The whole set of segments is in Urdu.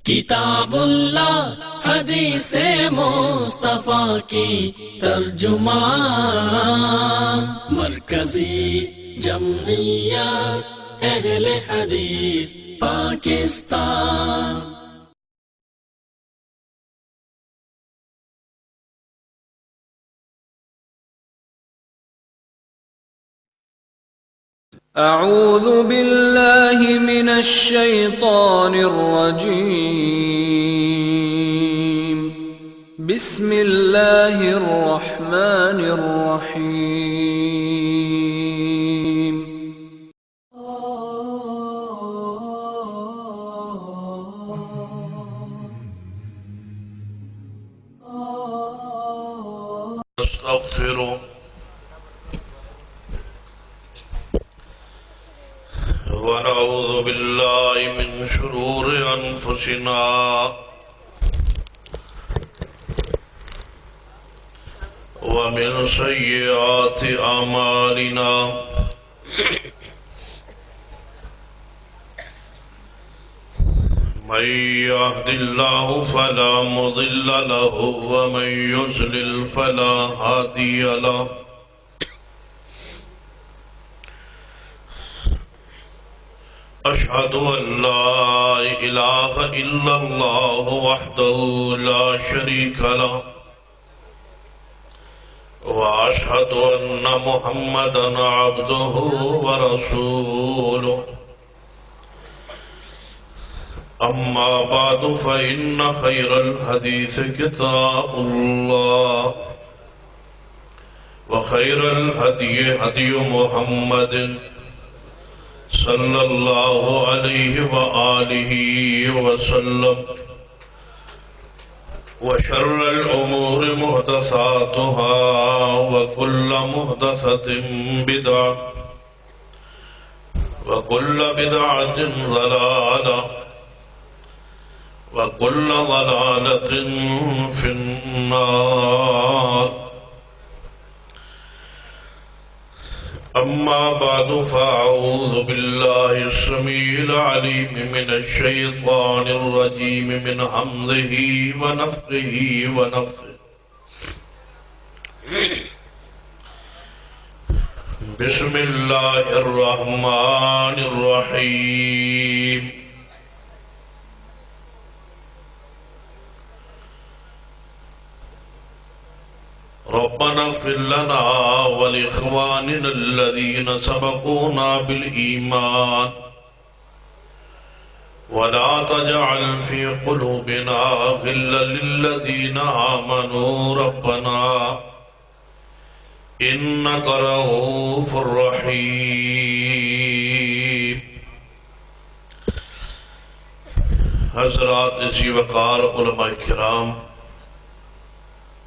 کتاب اللہ حدیث مصطفیٰ کی ترجمان، مرکزی جمعیت اہل حدیث پاکستان۔ اعوذ باللہ من الشیطان الرجیم، بسم اللہ الرحمن الرحیم۔ استغفروا ونعوذ باللہ من شرور انفسنا ومن سیئات اعمالنا، من يهد الله فلا مضل له ومن يضلل فلا هادي له، أشهد أن لا إله إلا الله وحده لا شريك له، وأشهد أن محمدًا عبده ورسوله، أما بعد فإن خير الحديث كتاب الله، وخير الهدي هدي محمد صلی اللہ علیہ وآلہ وسلم، وشر الأمور محدثاتها وكل محدثة بدعة وكل بدعة ضلالة وكل ضلالة في النار۔ أما بعد فأعوذ بالله السميع العليم من الشيطان الرجيم من همزه ونفخه ونفثه، بسم الله الرحمن الرحيم۔ ربنا اغفر لنا ولإخواننا الذين سبقونا بالإيمان، ولا تجعل في قلوبنا غلا للذين آمنوا ربنا إنك رؤوف رحيم۔ حضرات ذی وقار علماء کرام،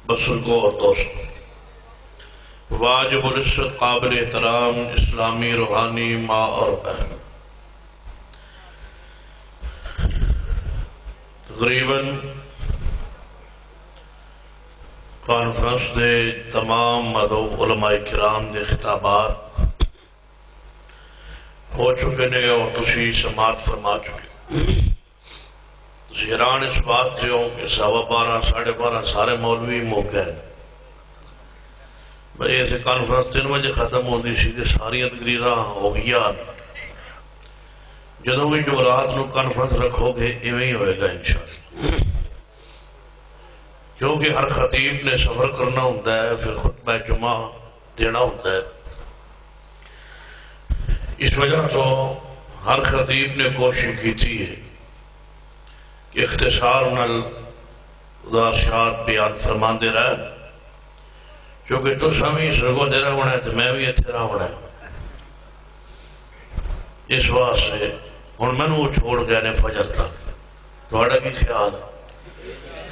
بزرگوں اور دوستوں، واجب العزت قابل احترام اسلامی روحانی ماں اور بہن، تقریباً کانفرنس دے تمام مدعو علماء کرام دے خطابات ہو چکے نے اور تسی سماعت فرما چکے۔ زیران اس بات جو کہ 12:15 12:30 سارے مولوی موقع ہیں بھئی ایسے کانفرنس 3 بجے ختم ہوندی سیدھے ساری تقریراں ہو گیا، جدوں بھی جو رات نو کانفرنس رکھو گے ایویں ہی ہوئے گا انشاءاللہ، کیونکہ ہر خطیب نے سفر کرنا ہوتا ہے، پھر خطبہ جمعہ دینا ہوتا ہے۔ اس وجہ تو ہر خطیب نے کوشش کی تھی کہ اختصار نال اداشات بیان فرمان دے رہا ہے، کیونکہ تو سامی سرگو دے رہا ہونا ہے تو میں بھی اتھے رہا ہونا ہے۔ اس واسطے ہن میں وہ چھوڑ گیا نے فجر تک، تھوڑا کی خیال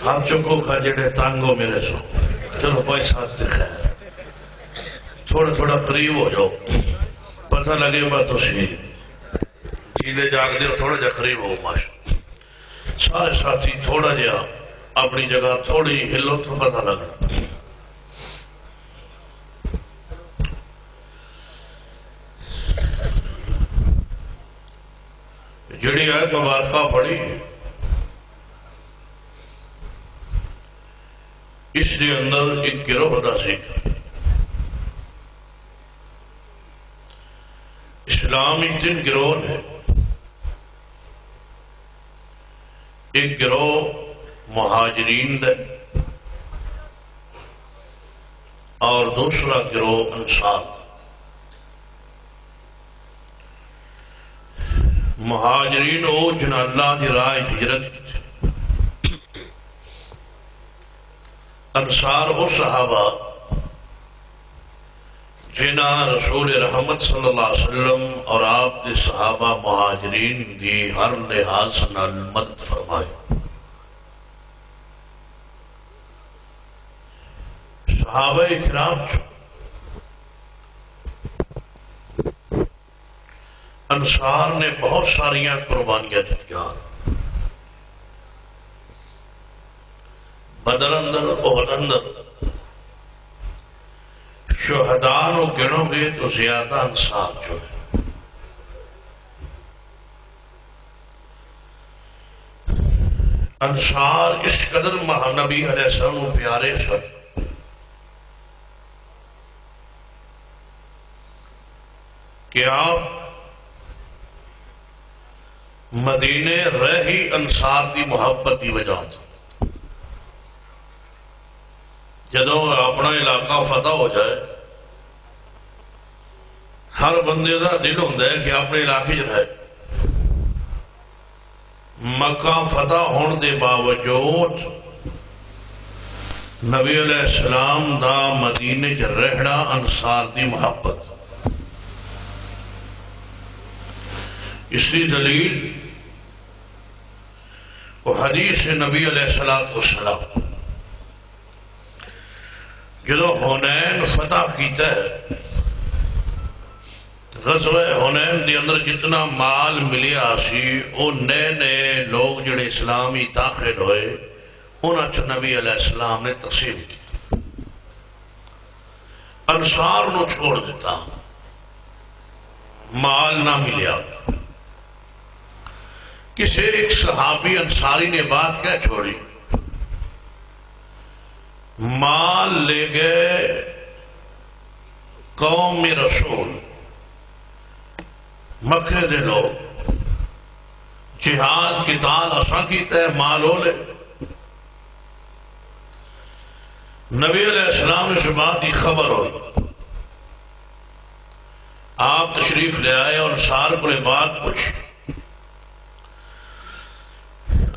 ہاتھ چکو کھا جڑے تانگو میرے سو، چلو بھائی ساتھ سے خیر تھوڑا تھوڑا قریب ہو جاؤ، پتہ لگے گا تو سی چیلے جاگ دے تھوڑا جا قریب ہو ماشاء سارے ساتھی تھوڑا جا اپنی جگہ تھوڑی ہلو تو پتہ لگنا۔ جڑی آیت مبارکہ پڑھی اس کے اندر ایک گروہ دا ذکر. اسلامی 3 گروہ ہیں. ایک گروہ مہاجرین دا اور دوسرا گروہ انصار. مہاجرین او جنہاں اللہ دی راہ ہجرت کی. انصار او صحابہ جنہاں رسول رحمت صلی اللہ علیہ وسلم اور آپ کے صحابہ مہاجرین دی ہر لحاظ نال مدد فرمائی. صحابہ کرام انصار نے بہت ساریاں قربانیاں دتیاں. بدر اندر احد اندر شہداء نو گنو گے تو زیادہ انصار جو ہے. انصار اس قدر نبی علیہ السلام پیارے سن کہ آپ مدینے رہ ہی انصار دی محبت دی وجہ جدوں اپنا علاقہ فتح ہو جائے ہر بندے دا دل ہوتا ہے کہ اپنے علاقے رہے. مکہ فتح ہون دے باوجود نبی علیہ السلام دا مدینے چ رہنا انصار دی محبت. اس کی دلیل وہ حدیث نبی علیہ السلام جدو حنین فتح کیتا ہے غزوہ حنین دے اندر جتنا مال ملیا سی وہ نئے نئے لوگ جڑے اسلامی داخل ہوئے انہاں چ نبی علیہ السلام نے تقسیم کی. انصار نو چھوڑ دیتا مال نہ ملیا. کسی ایک صحابی انصاری نے بات کیا چھوڑی مال لے گئے قوم رسول مکے دے لوگ جہاد قتال اساں کیتا ہے مال ہو لے. نبی علیہ السلام نے اس بات کی خبر ہوئی. آپ تشریف لے آئے اور انصار کو بات پوچھی.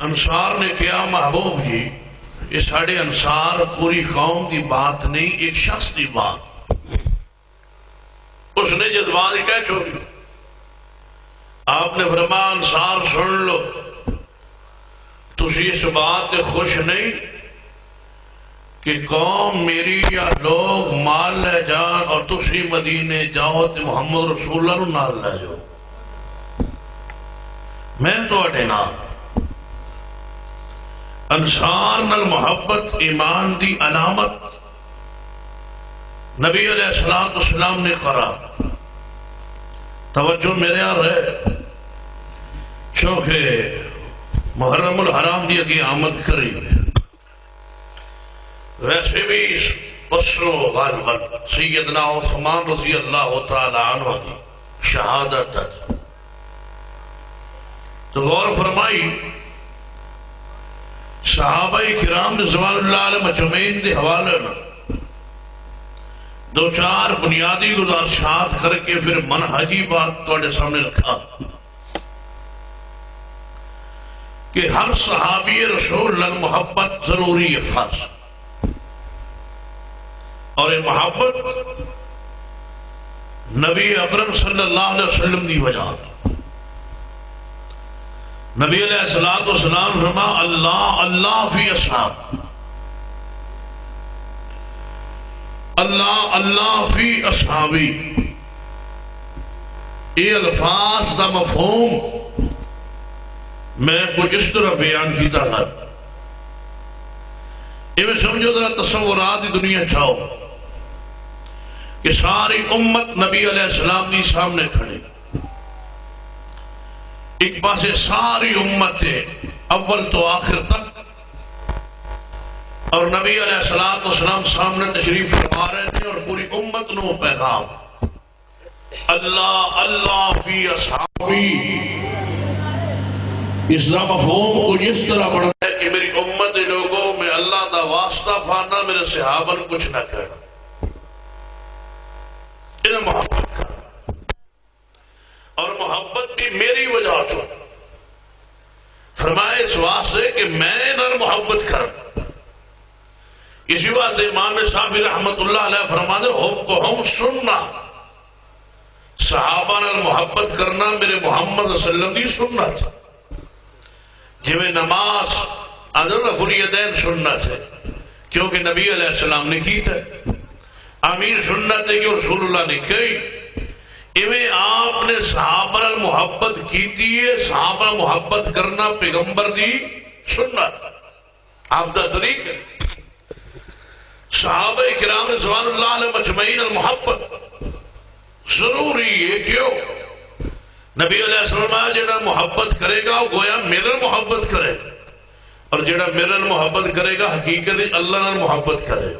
انصار نے کیا محبوب جی یہ ساڑھے انصار پوری قوم دی بات نہیں ایک شخص دی بات. اس نے جذبات ہی کہہ چھوڑی. آپ نے فرمایا انصار سن لو تسی اس بات سے خوش نہیں کہ قوم میری یا لوگ مال لے جان اور تسی مدینے جاؤ تو محمد رسول اللہ نال لے جاؤ. میں تو اٹھے نام انصار نال محبت ایمان دی علامت نبی علیہ السلام نے قرار. توجہ میرے یہاں رہے چونکہ محرم الحرام دی اگی آمد کری ویسے بھی بسو غالباً سیدنا عثمان رضی اللہ تعالی عنہ دی شہادت ہے. تو غور فرمائی صحابہ کرام رضوان اللہ علیہ مجمعین دے حوالے دو چار بنیادی گزارشات کر کے پھر منہجی بات توڑے سامنے رکھا کہ ہر صحابی رسول اللہ محبت ضروری ہے فرض. اور یہ محبت نبی اکرم صلی اللہ علیہ وسلم دی وجہ. نبی علیہ السلام فرما اللہ اللہ فی اصحاب اللہ اللہ فی اصحابی. یہ الفاظ دا مفہوم میں کچھ اس طرح بیان کیتا ہے میں سمجھو ذرا تصورات دی دنیا چاہو کہ ساری امت نبی علیہ السلام دی سامنے کھڑے. ایک پاسے ساری امت اول تو آخر تک اور نبی علیہ السلام سامنے تشریف فرما رہے تھے اور پوری امت نو پیغام اللہ اللہ فی اصحابی، اس کا مفہوم کو جس طرح بڑھتا ہے کہ میری امت لوگوں میں اللہ دا واسطہ پانا، میرے صحابہ نے کچھ نہ کرنا، انہیں محبت کرنا، اور محبت بھی میری وجہ سے فرمائے اس واسطے کہ میں انہیں محبت کرنا۔ اسی بات امام صافی رحمت اللہ علیہ فرماتے ہم سننا، صحابہ نے محبت کرنا میرے محمد صلی اللہ علیہ وسلم کی سنت، جویں نماز رفع الیدین سنت ہے کیونکہ نبی علیہ السلام نے کی تھا، امیر سنت ہے کہ رسول اللہ نے کی، ایویں آپ نے صحابہ نے محبت کی ہے، صحابہ محبت کرنا پیغمبر دی سنت، آپ دا طریق ہے۔ صحابہ کرام رضوان اللہ علیہ مجمعین المحبت ضروری ہے، کیوں؟ نبی علیہ السلام جڑا محبت کرے گا وہ گویا میرے محبت کرے، اور جڑا میرے محبت کرے گا حقیقت اللہ نے محبت کرے۔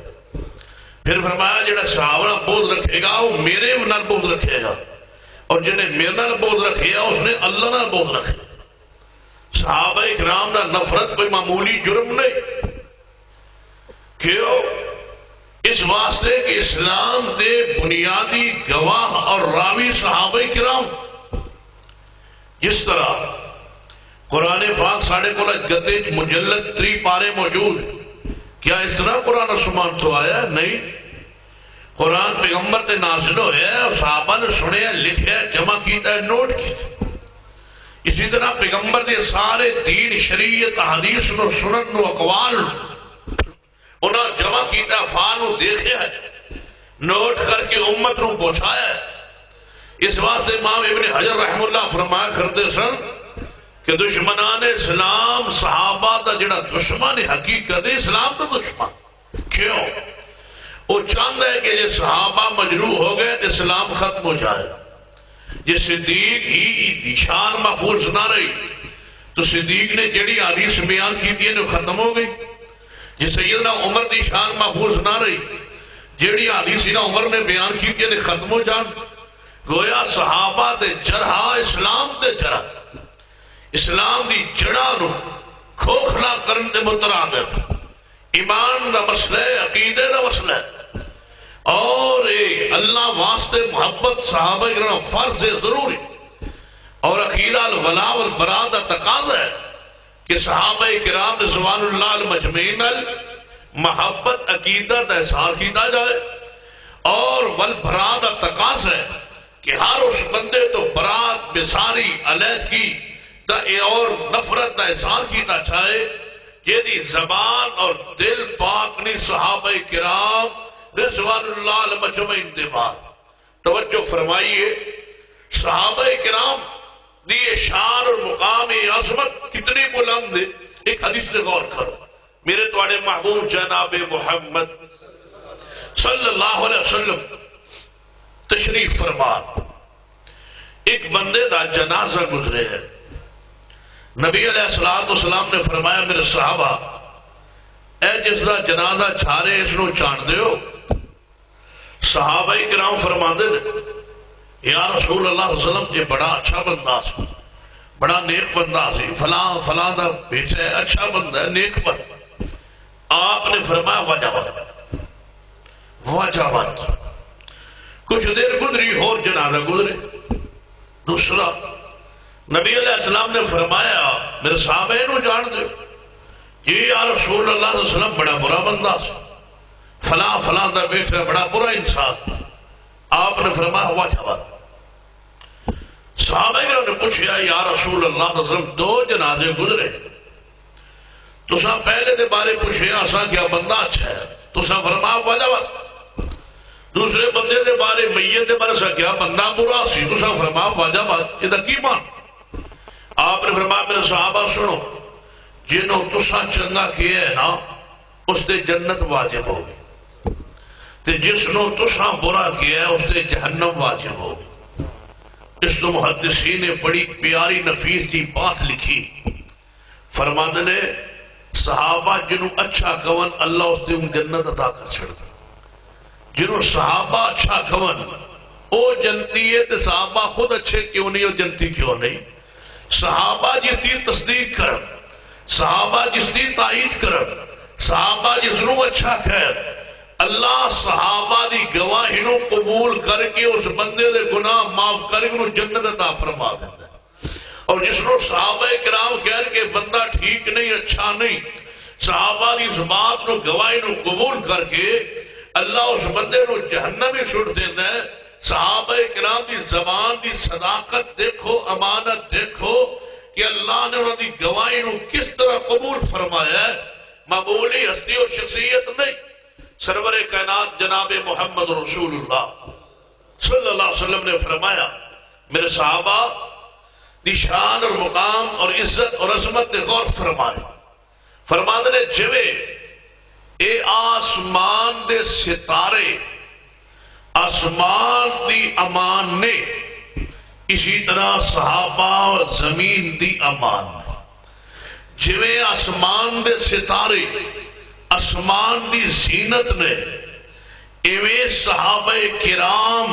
پھر فرمایا جڑا صحابہ نے بغض رکھے گا وہ میرے نال بغض رکھے گا، اور جنہیں میرے نال بغض رکھے گا اس نے اللہ نال بغض رکھے۔ صحابہ کرام نال نفرت کوئی معمولی جرم نہیں، کیوں؟ اس واسطے کہ اسلام دے بنیادی گواہ اور راوی صحابہ کرام، جس طرح قرآن پاک ساڑھے کو گتے مجلد 3 پارے موجود، کیا اس طرح قرآن سمان تو آیا؟ نہیں، قرآن پیغمبر تے نازل ہویا ہے اور صحابہ نے سنے لکھے جمع کیتا ہے نوٹ کیتا۔ اسی طرح پیغمبر دے سارے دین شریعت حدیث نو سنن نو اقوال انہاں جمع کیتا افعال نو دیکھے ہے، نوٹ کر کے امت نو پہنچایا ہے۔ اس واسطے امام ابن حجر رحم اللہ فرمایا کرتے سن کہ دشمنان اسلام صحابہ دا جڑا دشمن حقیقت اسلام دا دشمن، کیوں؟ وہ چاہتا ہے کہ یہ صحابہ مجروح ہو گئے تو اسلام ختم ہو جائے، یہ صدیق ہی شان محفوظ نہ رہی تو صدیق نے جڑی حدیث بیان کی تھی وہ ختم ہو گئی، یہ سیدنا عمر دی شان محفوظ نہ رہی، جڑی حدیث سیدنا عمر نے بیان کی تھی ختم ہو جان۔ گویا صحابہ دے جرحا اسلام دے جرح، اسلام دی جڑا نو کھوکھلا کرن دے مترادف، ایمان دا مسئلہ ہے، عقیدے دا مسئلہ ہے، اور اللہ واسطے محبت صحابہ کرام فرض ضروری، اور عقیدہ الولاء والبراء دا تقاضا ہے کہ صحابہ کرام رضوان اللہ المجمعین محبت عقیدہ دا اظہار کیتا جائے، اور والبراء دا تقاضا ہے کہ ہر اس بندے تو برات بساری علیحدگی دا اور نفرت دا اظہار کیتا چاہے جیدی زبان اور دل پاک نہیں صحابہ کرام رضوان اللہ المجمعین دے بعد۔ توجہ فرمائیے، صحابہ کرام دی شان اور مقام عظمت کتنی بلند ہے، ایک حدیث سے غور کرو، میرے تواڈے محبوب جناب محمد صلی اللہ علیہ وسلم تشریف فرما، ایک بندے دا جنازہ گزرے ہے، نبی علیہ السلام نے فرمایا میرے صحابہ اے جس دا جنازہ چھارے اس نو چاند دیو۔ صحابہ کرام فرما دے یا رسول اللہ صلی اللہ علیہ وسلم یہ بڑا اچھا بندہ سی، بڑا نیک بندہ سی، فلاں دا بیچا ہے، اچھا بندہ ہے، نیک بندہ۔ آپ نے فرمایا وجبت۔ کچھ دیر گزری اور جنازہ گزرے دوسرا، نبی علیہ السلام نے فرمایا میرے صحابہ نو جان دے یہ یا رسول اللہ صلی اللہ علیہ وسلم بڑا برا بندہ سی، فلاں دا بیٹا بڑا برا انسان۔ آپ نے فرمایا وجبت۔ صحابہ نے پوچھا یا رسول اللہ صلی اللہ علیہ وسلم 2 جنازے گزرے، تساں پہلے دے بارے پوچھے اساں کیا بندہ اچھا ہے، تساں فرمایا وجبت۔ دوسرے بندے دے بارے میت دے بارے سا کیا بندہ برا سی، تساں فرمایا وجبت۔ یہ دا کی مان؟ آپ نے فرمایا میرے صحابہ سنو، جنہوں تساں چنگا کیا ہے نا اس دے جنت واجب ہوگی، تے جس نو تساں برا کیا ہے اس دے جہنم واجب ہوگی۔ اس تو محدثین نے بڑی پیاری نفیس کی بات لکھی، فرماتے نے صحابہ جنہوں اچھا کون اللہ اس دے جنت عطا کر چھڑ دے. جنہوں صحابہ اچھا کون او جنتی ہے تے صحابہ خود اچھے کیوں نہیں اور جنتی کیوں نہیں؟ صحابہ جس دی تصدیق کرن، صحابہ جس دی تائید کرن، صحابہ جس نو اچھا خیر، اللہ صحابہ دی گواہی نو قبول کر کے اس بندے دے گناہ معاف کر کے انہوں جنت عطا فرما دیتا ہے. اور جس نو صحابہ کرام کہہ کہ بندہ ٹھیک نہیں اچھا نہیں، صحابہ دی زبان نو گواہی نو قبول کر کے اللہ اس بندے نو جہنم ہی چھوڑ دیتا ہے. صحابہ کرام دی زبان دی صداقت دیکھو، امانت دیکھو کہ اللہ نے انہوں دی گواہی نو کس طرح قبول فرمایا ہے. معمولی ہستی اور شخصیت نہیں. سرور کائنات جناب محمد رسول اللہ صلی اللہ علیہ وسلم نے فرمایا، میرے صحابہ دی شان اور مقام اور عزت اور عظمت نے غور فرمائے. فرماندے نے جوے اے آسمان دے ستارے آسمان دی امان نے، اسی طرح صحابہ زمین دی امان نے. جوے آسمان دے ستارے آسمان دی زینت نے، ایویں صحابہ کرام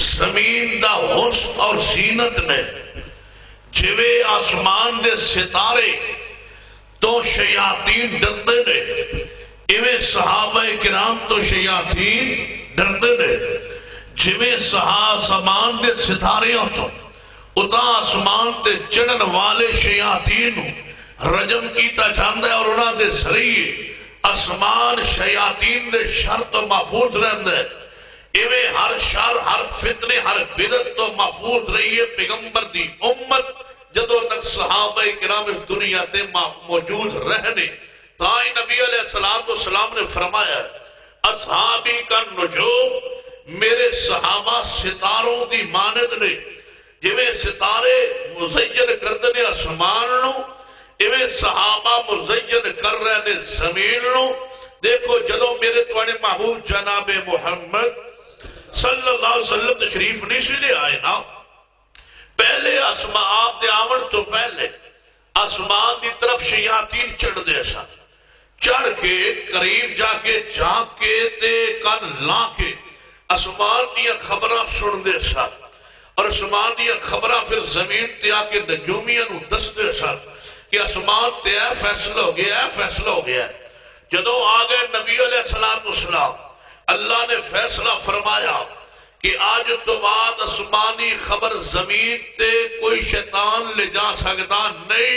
زمین دا حسن اور زینت نے. جوے آسمان دے ستارے تو شیاطین ڈردے نے، ایویں صحابہ کرام تو شیاطین ڈردے نے. جویں آسمان دے ستارے اتا آسمان تے چڑھن والے شیاطین رجم کیتا جاندہ ہے اور انہاں دے ذریعے آسمان شیاطین دے شر تو محفوظ رہندہ ہے. ایویں ہر شر، ہر فتنے، ہر بدعت تو محفوظ رہی ہے پیغمبر دی امت جدوں تک صحابہ کرام اس دنیا تے موجود رہنے. تائی نبی علیہ السلام نے فرمایا، اصحابی کا نجوم، میرے صحابہ ستاروں دی مانند نے. جویں ستارے مزین کردے نے آسمان نو، ایویں صحابہ مزین کر رہے نے زمین نو. دیکھو جدوں میرے توانے محبوب جناب محمد صلی اللہ علیہ وسلم تشریف نہیں سے لے آئے نا، پہلے آسمان آپ دے آمن تو پہلے آسمان دی طرف شیاطین چڑھ دے سن. چڑھ کے قریب جا کے جھانک کے تے کن لا کے آسمان دیا خبراں سن دے سن، اور آسمان دیا خبراں پھر زمین تے آ کے نجومیاں نو دس دے سن کہ آسمان تے اے فیصلہ ہو گیا، اے فیصلہ ہو گیا. جدوں آگئے نبی علیہ السلام، اللہ نے فیصلہ فرمایا کہ آج تو بعد آسمانی خبر زمین تے کوئی شیطان لے جا سکتا نہیں.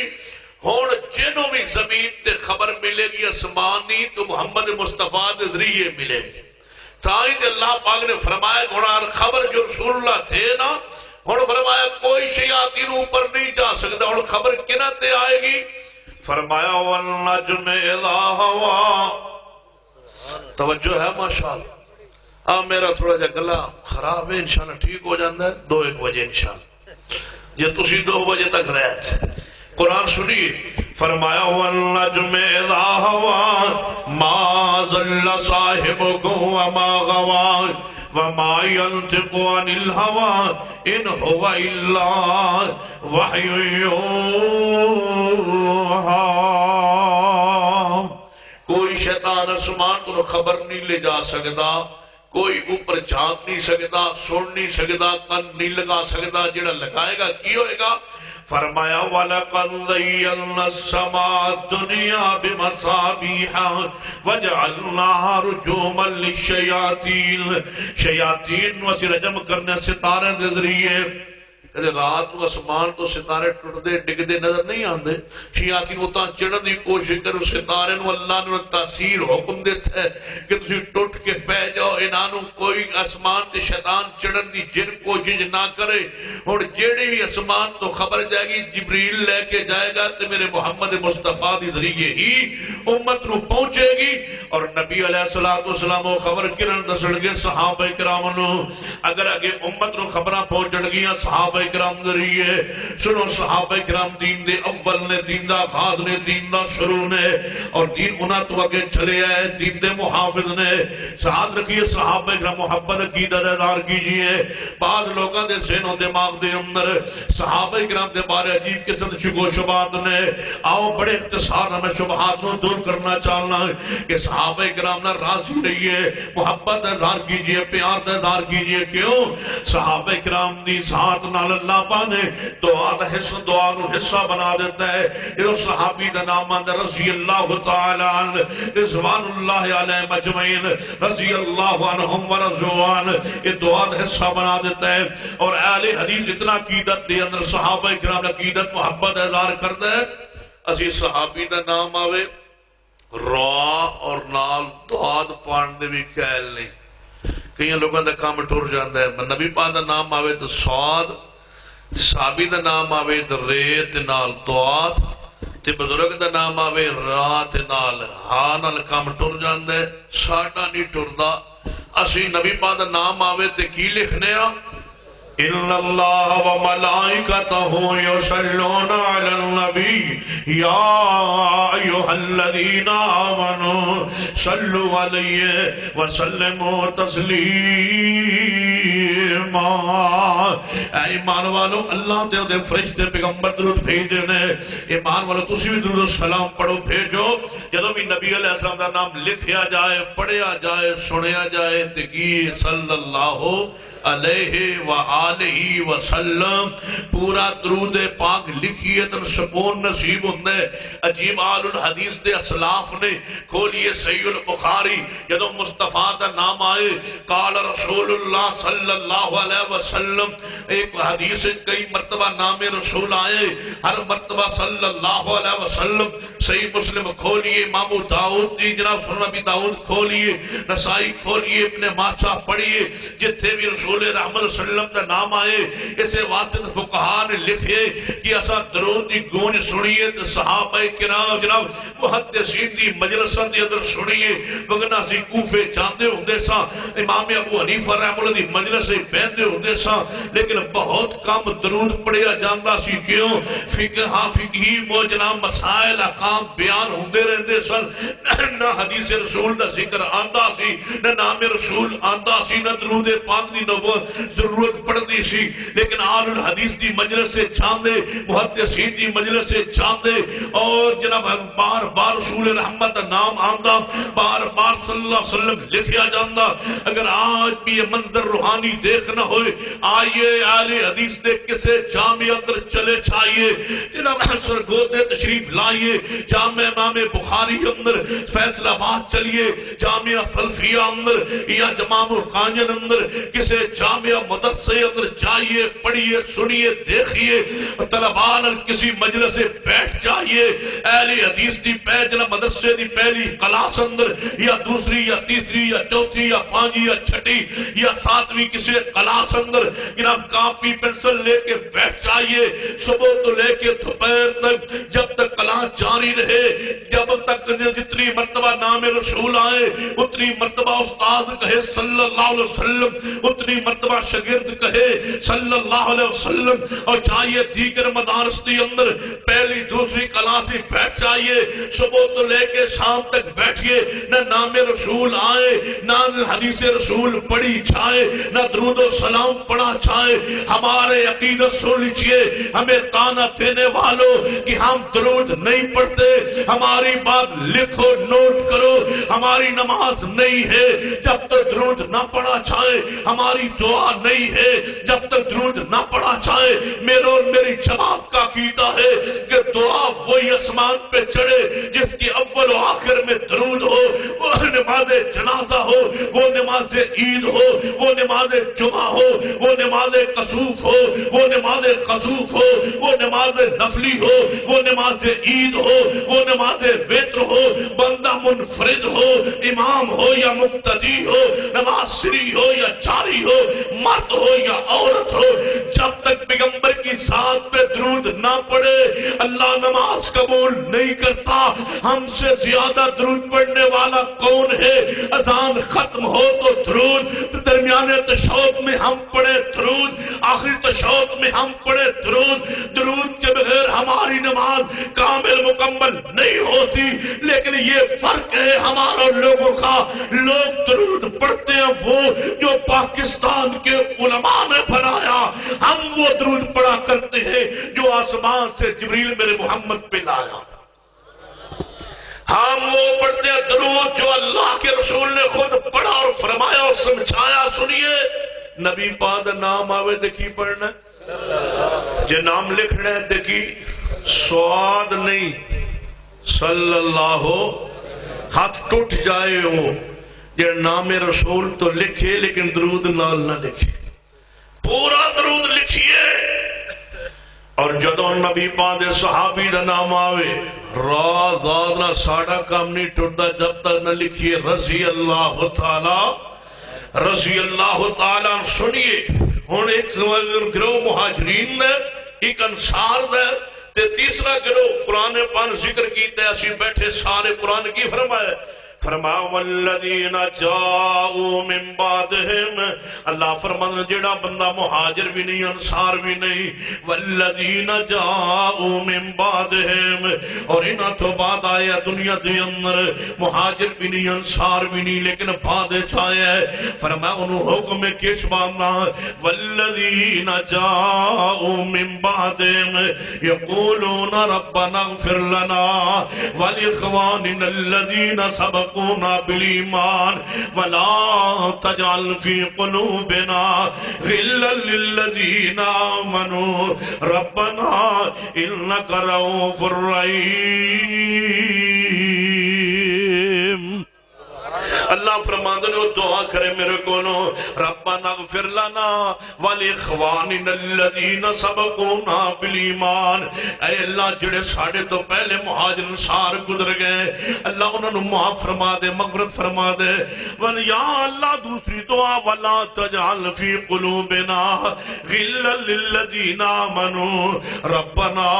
ہون جنوں بھی زمین تے خبر ملے گی آسمانی تو محمد مصطفیٰ دے ذریعے ملے گی. تائی کہ اللہ پاک نے فرمایا گناہ خبر جو رسول اللہ تھے نا، ہون فرمایا کوئی شیاطین اوپر نہیں جا سکتا. ہون خبر کنہ تے آئے گی؟ فرمایا والنجم اذا ہوا. توجہ ہے ماشاءاللہ. میرا تھوڑا جا گلا خراب ہے، انشاءاللہ ٹھیک ہو جاندہ ہے 2-1 بجے انشاءاللہ. جب تسی 2 بجے تک رہے تھے قرآن سنیے. فرمایا والنجم اذا ہوا ما ضل صاحبکم وما غوا وما ينطق عن الهوى ان هو الا وحی یوحی. کوئی شیطان آسمان کو خبر نہیں لے جا سکتا، کوئی اوپر جھانک نہیں سکتا، سن نہیں سکتا، کن نہیں لگا سکتا. جڑا لگائے گا کی ہوئے گا؟ فرمایا وَلَقَدْ ذَيَّنَّا السَّمَاءَ الدُّنْيَا بِمَصَابِيحَ وَجَعَلْنَاهَا رُجُومًا لِلشَّيَاطِينِ. شیاطین نو اسی رجم کرنے ستارے دے ذریعے. رات کو اسمان تو ستارے ٹوٹ دے ڈگ دے نظر نہیں آندے. شیاطین ہوتا چڑھن دی کوشش کرو ستارے نو اللہ نے تاثیر حکم دیتا ہے کہ تسی ٹوٹ کے پہ جاؤ. انہوں کوئی اسمان تے شیطان چڑھن دی جن کوشش نہ کرے. اور جیڑی بھی اسمان تو خبر جائے گی جبریل لے کے جائے گا تے میرے محمد مصطفیٰ دی ذریعے ہی امت نو پہنچے گی. اور نبی علیہ السلام وہ خبر کرن دسڑ گے صحابہ کرام نو. اگر اگے امت نو خبراں پہنچن گیاں صحابہ کرام ذریعے سنو صحابہ کرام دین دے اول نے دین دا آغاز نے دین دا شروع نے اور دین انہاں تو آگے چلے آئے دین دے محافظ نے ساتھ رکھیے صحابہ کرام محبت عقیدت اظہار کیجئے بعض لوگاں دے ذہن و دماغ دے اندر صحابہ کرام دے بارے عجیب قسم شک و شبہات نے آؤ بڑے اختصار میں شبہات کو دور کرنا چاہنا کہ صحابہ کرام نہ راضی رہیے محبت اظہار کیجئے پیار اظہار کیجئے کیوں صحابہ کرام دی ذات نال اللہ پانے دعا دا حصہ دعا نو حصہ بنا دیتا ہے یہ صحابی دا نام آندہ رضی اللہ تعالی عنہ رضوان اللہ علیہ مجمعین رضی اللہ عنہم و رضوان یہ دعا دا حصہ بنا دیتا ہے اور اہل حدیث اتنا عقیدت دے اندر صحابہ کرام عقیدت محبت اظہار کرتا ہے اسی صحابی دا نام آوے را اور نال دعاد پاندے بھی کہل نہیں کئی لوگوں دا کام ٹور جاندہ ہے نبی پاک دا نام آوے تو سواد صحابی دا نام آوے تو ریت نال دعاد تے بزرگ دا نام آوے رات نال ہانال کام ٹور جاندہ ہے ساڑھا نہیں ٹور دا اسی نبی پاک دا نام آوے تے کی لکھنے آ ان اللہ و ملائکتہ یصلون علی النبی یا ایہا الذین آمنوا صلوا علیہ وسلموا تسلیما اے ایمان والو اللہ تے دے فرشتے پیغمبر درود بھیجے نے ایمان والو تسی بھی درود سلام پڑھو بھیجو جدو بھی نبی علیہ السلام دا نام لکھیا جائے پڑھیا جائے سنیا جائے تے کی صلی اللہ علیہ وآلہ وسلم پورا درود پاک لکھیے تن سکون نصیب ہوندے عجیب آل الحدیث دے اسلاف نے کھولیے صحیح البخاری جدو مصطفیٰ دا نام آئے قال رسول اللہ صلی اللہ علیہ وسلم ایک حدیث کئی مرتبہ نام رسول آئے ہر مرتبہ صلی اللہ علیہ وسلم صحیح مسلم کھولیے امام داؤد دی جناب سنن ابی داؤد کھولیے نسائی کھولیے ابن ماجہ پڑھیے جتھے بھی رسول رحمت صلی اللہ علیہ وسلم کا نام آئے اسے واسطے فقہاء نے لکھے کہ ایسا درود دی گونج سنیے تو صحابہ کرام جناب محدثین دی مجلسہ دی ادھر سنیے وگنا سی کوفے جاندے ہوندے سا امام ابو حنیفہ رحمۃ اللہ دی مجلس سے بیٹھتے ہوندے سا لیکن بہت کم درود پڑھیا جاندا سی کیوں فقہی وہ جناب مسائل احکام بیان ہوندے رہندے سن نہ حدیث رسول دا ذکر آندا سی نہ نام رسول آندا سی نہ درود پاک دی ضرورت پڑ دی سی لیکن آل الحدیث دی مجلس سے چاندے محدثین دی مجلس سے چاندے اور جناب بار بار رسول رحمت نام آندہ بار بار صلی اللہ علیہ وسلم لکھیا جاندہ اگر آج بھی یہ منظر روحانی دیکھنا ہوئے آئیے آل حدیث دے کسے جامعہ اندر چلے چاہیے جناب سرگودے تشریف لائیے جامعہ امام بخاری اندر فیصل آباد چلیے جامعہ فلفیہ اندر یا جمام القانین اندر کسے جامعہ مدرسے اندر جائیے پڑھیے سنیے دیکھیے طلبان کسی مجلس سے بیٹھ جائیے اہل حدیث دی پہجنا مدرسے دی پہلی کلاس اندر یا دوسری یا تیسری یا چوتھی یا پانچی یا چھٹی یا ساتویں کسی کلاس اندر جناب کاپی پینسل لے کے بیٹھ جائیے صبح تو لے کے دوپہر تک جب تک کلاس جاری رہے جب تک جتنی مرتبہ نام رسول آئے اتنی مرتبہ استاد کہے صلی اللہ علیہ وسلم اتنی مرتبہ شگرد کہے صلی اللہ علیہ وسلم اور چاہیے دیگر مدارس دی اندر پہلی دوسری کلاسی بیٹھ جائیے صبح تو لے کے شام تک بیٹھئے نہ نام رسول آئے نہ حدیث رسول پڑھی چھائے نہ درود و سلام پڑھا چھائے ہمارے عقیدت سن لیجئے ہمیں تانا دینے والوں کہ ہم درود نہیں پڑھتے ہماری بات لکھو نوٹ کرو ہماری نماز نہیں ہے جب تک درود نہ پڑھا چھائے ہماری دعا نہیں ہے جب تک درود نہ پڑھا چھائے میرے اور میری جماعت کا عقیدہ ہے کہ دعا وہی اسمان پہ چڑھے جس کی اول و آخر میں درود ہو وہ نماز جنازہ ہو وہ نماز عید ہو وہ نماز جمعہ ہو وہ نماز کسوف ہو وہ نماز خسوف ہو وہ نماز نفلی ہو وہ نماز عید ہو وہ نماز وتر ہو بندہ منفرد ہو امام ہو یا مقتدی ہو نماز سری ہو یا جاری ہو مرد ہو یا عورت ہو جب تک پیغمبر کی ذات پہ درود نہ پڑے اللہ نماز قبول نہیں کرتا ہم سے زیادہ درود پڑھنے والا کون ہے سے اذان ختم ہو تو درود، درمیانے تشہد میں ہم پڑھے درود، آخری تشہد میں ہم پڑھے درود۔ درود کے بغیر ہماری نماز کامل مکمل نہیں ہوتی، لیکن یہ فرق ہے ہمارا لوگوں کا، لوگ درود پڑھتے ہیں وہ جو پاکستان کے علماء نے بنایا، ہم وہ درود پڑھا کرتے ہیں جو آسمان سے جبریل میرے محمد پہ لایا۔ ہم وہ پڑھتے ہیں درود جو اللہ کے رسول نے خود پڑھا اور فرمایا اور سمجھایا۔ سنیے، نبی پاک دا نام آوے دیکھی پڑھنا، جے نام لکھنا ہے دیکھی سواد نہیں، صلی اللہ ہو، ہاتھ ٹوٹ جائے ہو، یہ نام رسول تو لکھے لیکن درود نال نہ لکھے، پورا درود لکھیے۔ اور جدو نبی پاک دے صحابی دا نام آوے، راز آدنا ساڑا کام نہیں ٹوٹا جب تک نہ لکھیے رضی اللہ تعالی، رضی اللہ تعالی۔ سنیے، ہون ایک گروہ مہاجرین دے، ایک انصار دے، تے تیسرا گروہ قرآن پاک ذکر کیتے ہیں، اسی بیٹھے سارے قرآن کی فرمائے، فرمایا والذین جاؤوا من بعدہم، اللہ فرمانا جڑا بندہ مہاجر بھی نہیں انصار بھی نہیں، والذین جاؤوا من بعدہم، اور انہاں تو بعد آیا دنیا دے اندر مہاجر بھی نہیں انصار بھی نہیں لیکن بعد چھایا ہے، فرمایا انہوں حکم کس باندھا، والذین جاؤوا من بعدہم یقولون ربنا اغفر لنا والاخواننا الذین سبقونا بالایمان ولا تجعل في قلوبنا غلا للذین آمنوا ربنا انك رؤوف رحیم۔ اللہ فرماندے نے دعا کرے میرے کونو، ربنا اغفر لنا والاخواننا الذین سبقونا بالایمان، اے اللہ جڑے ساڑے تو پہلے مہاجر انصار گزر گئے، اللہ انہوں نے معاف فرما دے، مغفرت فرما دے۔ یا اللہ دوسری دعا، ولا تجعل فی قلوبنا غلا للذین آمنوا ربنا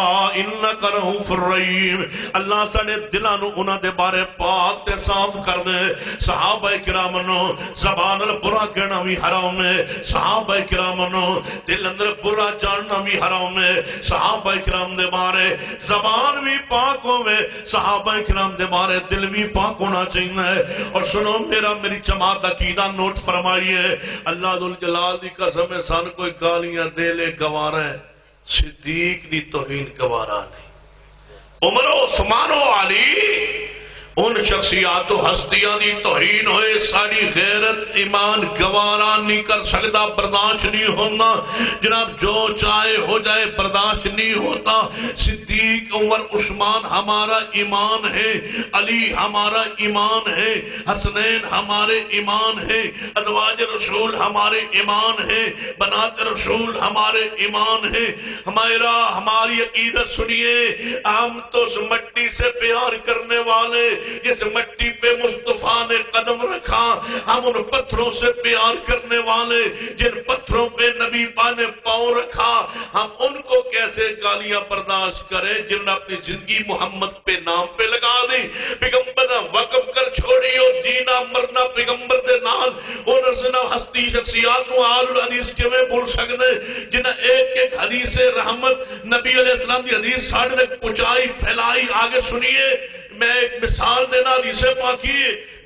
انک رؤوف رحیم، اللہ ساڑے دلانو انہاں دے بارے پاک تے صاف کر دے۔ صحابہ کرامنو زبان برا کہنا بھی حرام ہے، صحابہ کرامنو دل اندر برا جاننا بھی حرام ہے، صحابہ کرام دے بارے زبان بھی پاک ہوئے، صحابہ کرام دے بارے دل بھی پاک ہونا چاہیے۔ اور سنو میری جماعت عقیدہ نوٹ فرمائیے، اللہ ذوالجلال دی قسم سان کوئی گالیاں دے لے گوارا ہے، صدیق دی توہین گوارا نہیں، عمر و عثمان و علی ان شخصیات و ہستیاں دی توہین ہوئے، ساری غیرت ایمان گوارا نہیں کر سکتا، برداشت نہیں ہونا، جناب جو چاہے ہو جائے برداشت نہیں ہوتا۔ صدیق عمر عثمان ہمارا ایمان ہے، علی ہمارا ایمان ہے، حسنین ہمارے ایمان ہے، ازواج رسول ہمارے ایمان ہے، بنات رسول ہمارے ایمان ہے۔ ہماری عقیدت سنیے، ہم تو اس مٹی سے پیار کرنے والے، جس مٹی پہ مصطفیٰ نے قدم رکھا، ہم ان پتھروں سے پیار کرنے والے جن پتھروں پہ نبی پاک نے پاؤں رکھا، ہم ان کو کیسے گالیاں برداشت کریں جنہوں نے اپنی زندگی محمد پہ نام پہ لگا دی، پیغمبر وقف کر چھوڑی اور جینا مرنا پیغمبر دے نال، اور سنا ہستی شخصیات نو آل الحدیث کے میں بھول سکتے جنہ ایک ایک حدیث رحمت نبی علیہ السلام کی حدیث ساڑھے تک پہنچائی پھیلائی۔ آگے سنیے، میں ایک مثال دینا حدیث پاکی،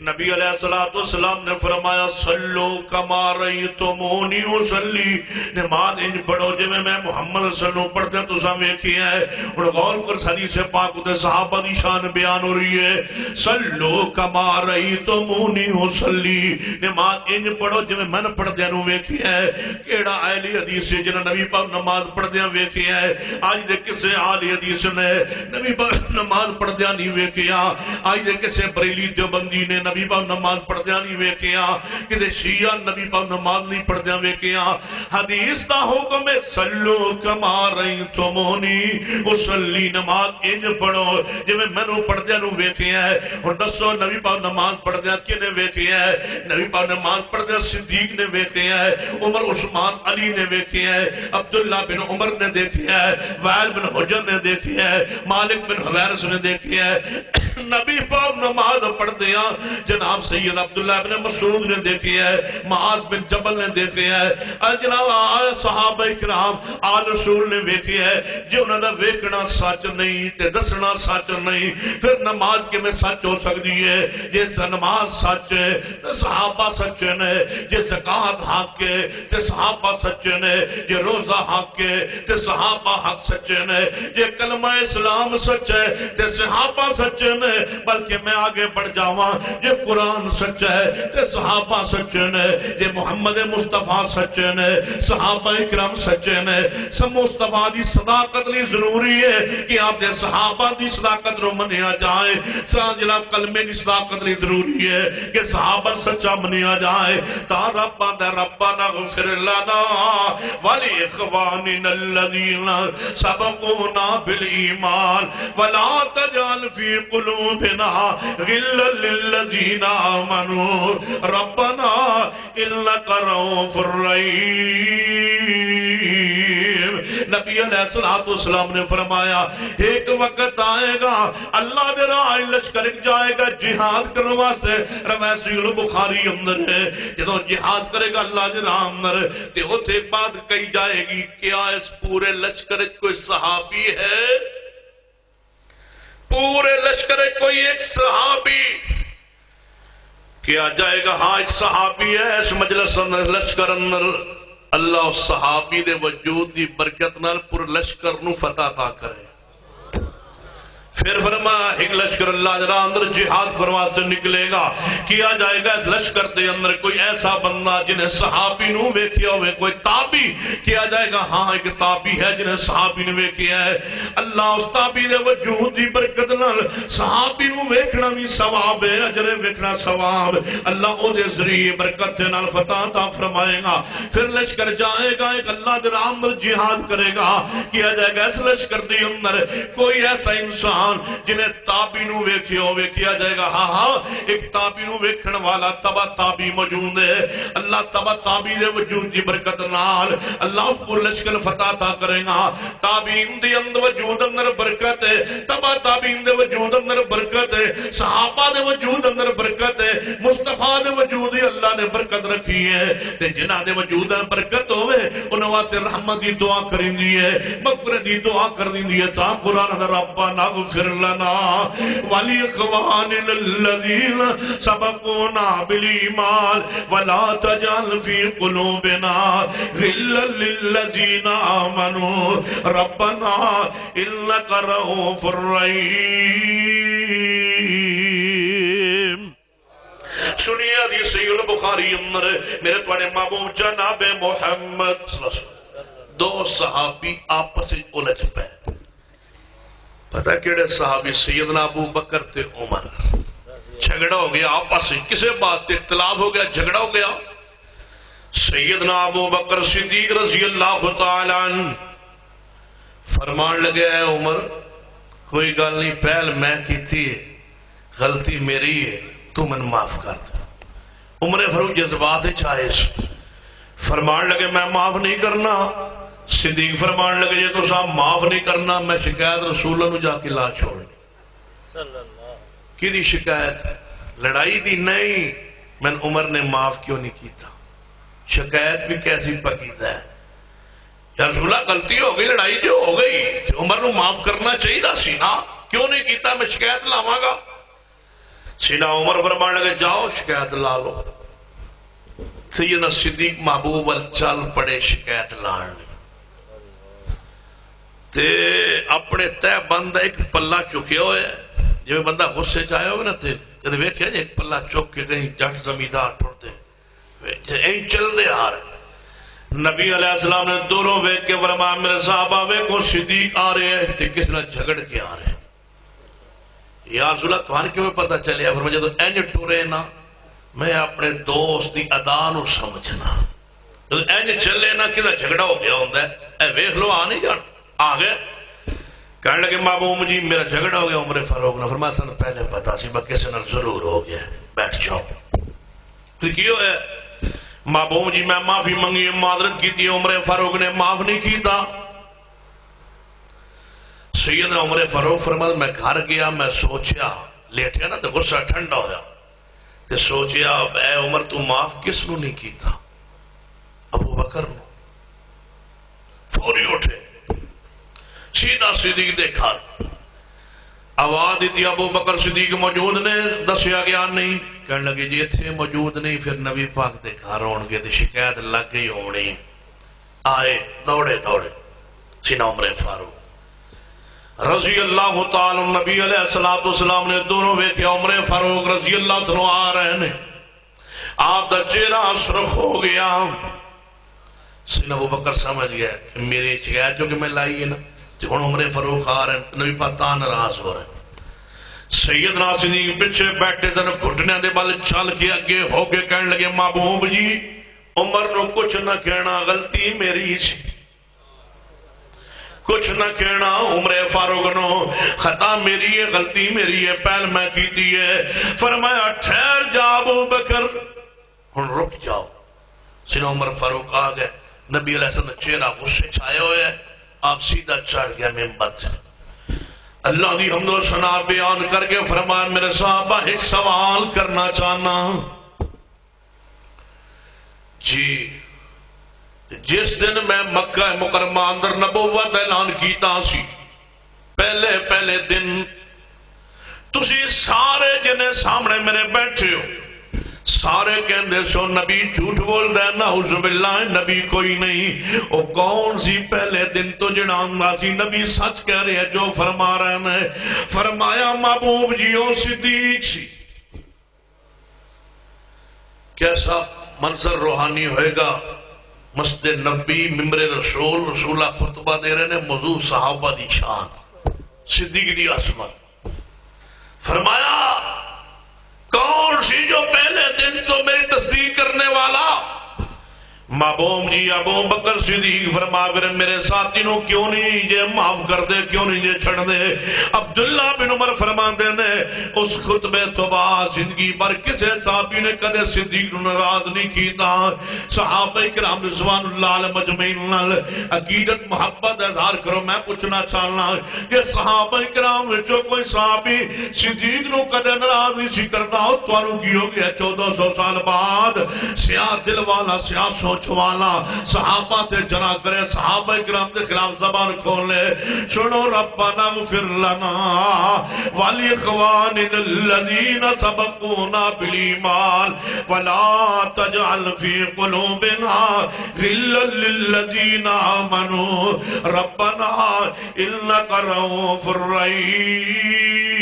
نبی علیہ السلام نے فرمایا صلو کما رأیتمونی اصلی، نماز انج پڑھو جے میں محمد صلی اللہ علیہ وسلم پڑھتے ہیں تو سامنے کیا ہے، اور غور کر حدیث پاک ہوتے صحابہ دی شان بیان ہو رہی ہے، صلو کما رأیتمونی اصلی، نماز انج پڑھو جے میں پڑھتے ہیں کیا ہے۔ کیڑا اہلی حدیث سے جنہ نبی پاک نماز پڑھتے ہیں کیا ہے، آج دیکھ کسے اہلی حدیث نے نبی پاک نماز پڑھتے ہیں نہیں کیا، آج دیکھ کسے بریلی دیوبندی نے نبی پاک نماز پڑھ دیا نہیں ویکیا، کدے شیعہ نبی پاک نماز نہیں پڑھ دیا ویکیا۔ حدیث دا حکم ہے صلو کما رأیتمونی اصلی، نماز انج پڑھو جی میں نو پڑھ دیا نو ویکیا ہے۔ اور دسو نبی پاک نماز پڑھ دیا کنے ویکیا ہے؟ نبی پاک نماز پڑھ دیا صدیق نے ویکیا ہے، عمر عثمان علی نے ویکیا ہے، عبداللہ بن عمر نے دیکھیا ہے، وائل بن حجر نے دیکھیا ہے، مالک بن حویرث نے دیکھیا ہے۔ نبی پاک نماز پڑھ دیا جناب سید عبداللہ بن مسعود نے دیکھی ہے، معاذ بن جبل نے دیکھی ہے، جناب صحابہ کرام آل رسول نے دیکھی ہے، جو انہوں نے ویکنا سچ نہیں تے دسنا سچ نہیں، پھر نماز کے میں سچ ہو سکتی ہے؟ جس نماز سچ ہے تے صحابہ سچے نے، جس زکات حق ہے تے صحابہ سچے نے، جے روزہ حق ہے تے صحابہ حق سچے نے، جے کلمہ اسلام سچ ہے تے صحابہ سچے نے، بلکہ میں آگے بڑھ جاواں، جے قرآن سچ ہے تے صحابہ سچے نے، جے محمد مصطفیٰ سچے نے، صحابہ کرام سچے نے۔ سب مصطفیٰ دی صداقت نہیں ضروری ہے کہ آپ دے صحابہ دی صداقت رو منیا جائے، جناب کلمے دی صداقت نہیں ضروری ہے کہ صحابہ سچا منیا جائے۔ تا ربنا اغفر لنا ولی اخواننا الذین سبقونا بالایمان ولا تجعل فی قلوبنا غلا للذین آمنوا ربنا انک رؤوف رحیم۔ نبی علیہ السلام نے فرمایا ایک وقت آئے گا اللہ دے راہ لشکر جائے گا جہاد کرنے واسطے، روایت صحیح البخاری اندر ہے، جدوں جہاد کرے گا اللہ دے راہ اندر تے اوتھے ایک بات کہی جائے گی، کیا اس پورے لشکر کوئی صحابی ہے؟ پورے لشکر کوئی ایک صحابی؟ کیا جائے گا ہاں ایک صحابی ہے اس مجلس اندر لشکر اندر۔ اللہ اس صحابی دے وجود دی برکت نال پورے لشکر نو فتح عطا کرے۔ پھر فرمایا ایک لشکر اللہ دے راہ اندر جہاد فرماستے نکلے گا، کیا جائے گا اس لشکر دے اندر کوئی ایسا بندہ جنہیں صحابی نو ویکھیا ہوئے، کوئی تابی، کیا جائے گا ہاں ایک تابی ہے جنہیں صحابی نے ویکھیا ہے۔ اللہ اس تابی دے وجود دی برکت نال صحابی نو ویکھنا بھی ثواب ہے، اجر ویکھنا ثواب، اللہ او دے ذریعے برکت نال فتح عطا فرمائے گا۔ پھر لشکر جائے گا ایک اللہ دے راہ اندر جہاد کرے گا، کیا جائے گا اس لشکر دے اندر کوئی ایسا انسان جنہیں تابی نو ویکھیا ہوئے، کیا جائے گا ہاں ہاں ایک تابی نو ویکھن والا تبا تابی موجود ہے۔ اللہ تبا تابی دے وجود دی برکت نال اللہ اس پر لشکر فتح عطا کرے گا۔ تابین دی اندر وجود اندر برکت ہے، تبا تابین دے وجود اندر برکت ہے، صحابہ دے وجود اندر برکت ہے، مصطفیٰ دے وجود ہی اللہ نے برکت رکھی ہے۔ تے جنہ دے وجود اندر برکت ہوئے انہوں واسطے رحمت دی دعا کریں دی ہے، مغفرت دی دعا کریں دی ہے۔ تا قرآن دا ربنا اغفر لنا ولی اخواننا الذین سبقونا بالایمان ولا تجعل فی قلوبنا غلا للذین آمنوا ربنا انک رؤوف رحیم۔ سنیے حدیث صحیح البخاری اندر میرے تواڈے محبوب جناب محمد صلی اللہ علیہ وسلم دو صحابی آپس وچ الجھ پے۔ پتہ کیڑے صحابی؟ سیدنا ابو بکر تے عمر۔ جھگڑا ہو گیا آپس میں، کسے بات تے اختلاف ہو گیا، جھگڑا ہو گیا۔ سیدنا ابو بکر صدیق رضی اللہ تعالی عنہ فرمان لگے اے عمر کوئی گل نہیں، پہل میں کیتی ہے، غلطی میری ہے، تو من معاف کر دے۔ عمر فاروق جذبات چاہے فرمان لگے میں معاف نہیں کرنا۔ صدیق فرمان لگے یہ تو صاحب معاف نہیں کرنا، میں شکایت رسول اللہ جا کے لا چھوڑی۔ کی دی شکایت؟ لڑائی دی نہیں، میں عمر نے معاف کیوں نہیں کیتا؟ شکایت بھی کیسی پکیتا ہے؟ یا رسول اللہ غلطی ہو گئی، لڑائی جو ہو گئی عمر نے معاف کرنا چاہیے سینا، کیوں نہیں کیتا؟ میں شکایت لاواں گا۔ سینا عمر فرمان لگے جاؤ شکایت لا لو۔ سیدنا صدیق محبوب وال چل پڑے شکایت لان تے اپنے تہ بند ایک پلہ چکے ہوئے، جو بندہ غصے چاہے ہوئے نا تے کدھے ویکھے ایک پلہ چک کے کہیں جٹ زمیندار ٹھوڑتے این چل دے آ رہے۔ نبی علیہ السلام نے دوروں ویکھ کے فرمایا میرے صحابہ ویکھو صدیق آ رہے ہیں تے کس نہ جھگڑ کے آ رہے ہیں۔ یا رسول اللہ تمہارے کیوں پتہ چلے؟ فرمایا جدو اینج ٹورے نا میں اپنے دوست دی ادا نو سمجھنا، جدو اینج چلے نا کدھا جھگڑا ہو گیا ہوندہ ہے، اے ویکھ لو آ نہیں جانا آ گئے۔ کہنے لگے محبوب جی میرا جھگڑا ہو گیا۔ عمر فاروق نے فرمایا سن پہلے پتا سی میں کسی نال ضرور ہو گیا، بیٹھ جاؤ۔ تو کیوں ہے؟ محبوب جی میں معافی منگی معذرت کی تھی، عمر فاروق نے معاف نہیں کیتا۔ سیدنا عمر فاروق فرمایا میں گھر گیا، میں سوچیا لیٹیا نا تو غصہ ٹھنڈا ہویا تے سوچیا اے عمر تو معاف کس نو نہیں کیتا؟ ابو بکر نو۔ فوری اٹھے سیدھا صدیق دیکھا، آواز دیتی ابو بکر صدیق موجود نے؟ دسیا گیا نہیں۔ کہنے لگے جی تھے موجود نہیں، پھر نبی پاک دے گھر ہون گے تے شکایت لگ گئی ہونی۔ آئے دوڑے سینہ عمر فاروق رضی اللہ تعالی، نبی علیہ السلام نے دونوں ویکھے عمر فاروق رضی اللہ تعالی آ رہے ہیں، آپ دا چہرہ سرخ ہو گیا۔ سینہ ابو بکر سمجھ گیا کہ میری شکایت جو کہ میں لائی ہے نا تو ہن عمر فاروق آ رہے ہیں، نبی پاک ناراض ہو رہے ہیں۔ سیدنا صدیق پیچھے بیٹھے سن، گھٹنے دے بل چل کے اگے ہو کے کہنے لگے محبوب جی عمر نو کچھ نہ کہنا، غلطی میری سی، کچھ نہ کہنا عمر فاروق نو، خطا میری ہے، غلطی میری ہے، پہل میں کیتی ہے۔ فرمایا ٹھہر جا ابو بکر، ہن رک جاؤ۔ سینہ عمر فاروق آ گئے، نبی علیہ السلام چہرہ غصے چھائے ہوئے، آپ سیدھا چڑھ گیا ممبر سے، اللہ دی حمد و ثنا بیان کر کے فرمایا میرے صحابہ ایک سوال کرنا چاہنا جی، جس دن میں مکہ مکرمہ اندر نبوت اعلان کیتا سی، پہلے دن تسی سارے جنے سامنے میرے بیٹھے ہو، سارے کہندے سو نبی جھوٹ بول دے، نعوذ باللہ نبی کوئی نہیں۔ او کون سی پہلے دن تو جنان سی نبی سچ کہہ رہے ہیں جو فرما رہے ہیں؟ فرمایا محبوب جی او صدیق سی۔ کیسا منظر روحانی ہوئے گا، مسجد نبی ممبر رسولہ خطبہ دے رہے ہیں، موضوع صحابہ دی شان، صدیق دی عظمت۔ فرمایا کون سی جو پہلے دن تو میری تصدیق کرنے والا؟ محبوب جی ابو بکر صدیق۔ فرما پھر میرے ساتھی نو کیوں نہیں جے معاف کر دے، کیوں نہیں جے چھڑ دے؟ عبداللہ بن عمر فرما دے نے اس خطبے تو بعد زندگی بھر کسے صحابی نے کدے صدیق نو ناراض نہیں کیتا۔ صحابہ کرام رضوان اللہ علیہ مجمعین نال عقیدت محبت اظہار کرو۔ میں پوچھنا چاہنا کہ صحابہ کرام وچوں کوئی صحابی صدیق نو کدے ناراض نہیں سی کردا؟ تانوں کی ہو گیا 1400 سال بعد سیاہ دل والا، سیاہ سوچ والا صحابہ تے جرا کرے، صحابہ کرام دے خلاف زبان کھولے۔ سنو ربنا اغفر لنا ولاخواننا الذین سبقونا بالایمان ولا تجعل فی قلوبنا غلا للذین آمنوا ربنا انک رؤوف رحیم۔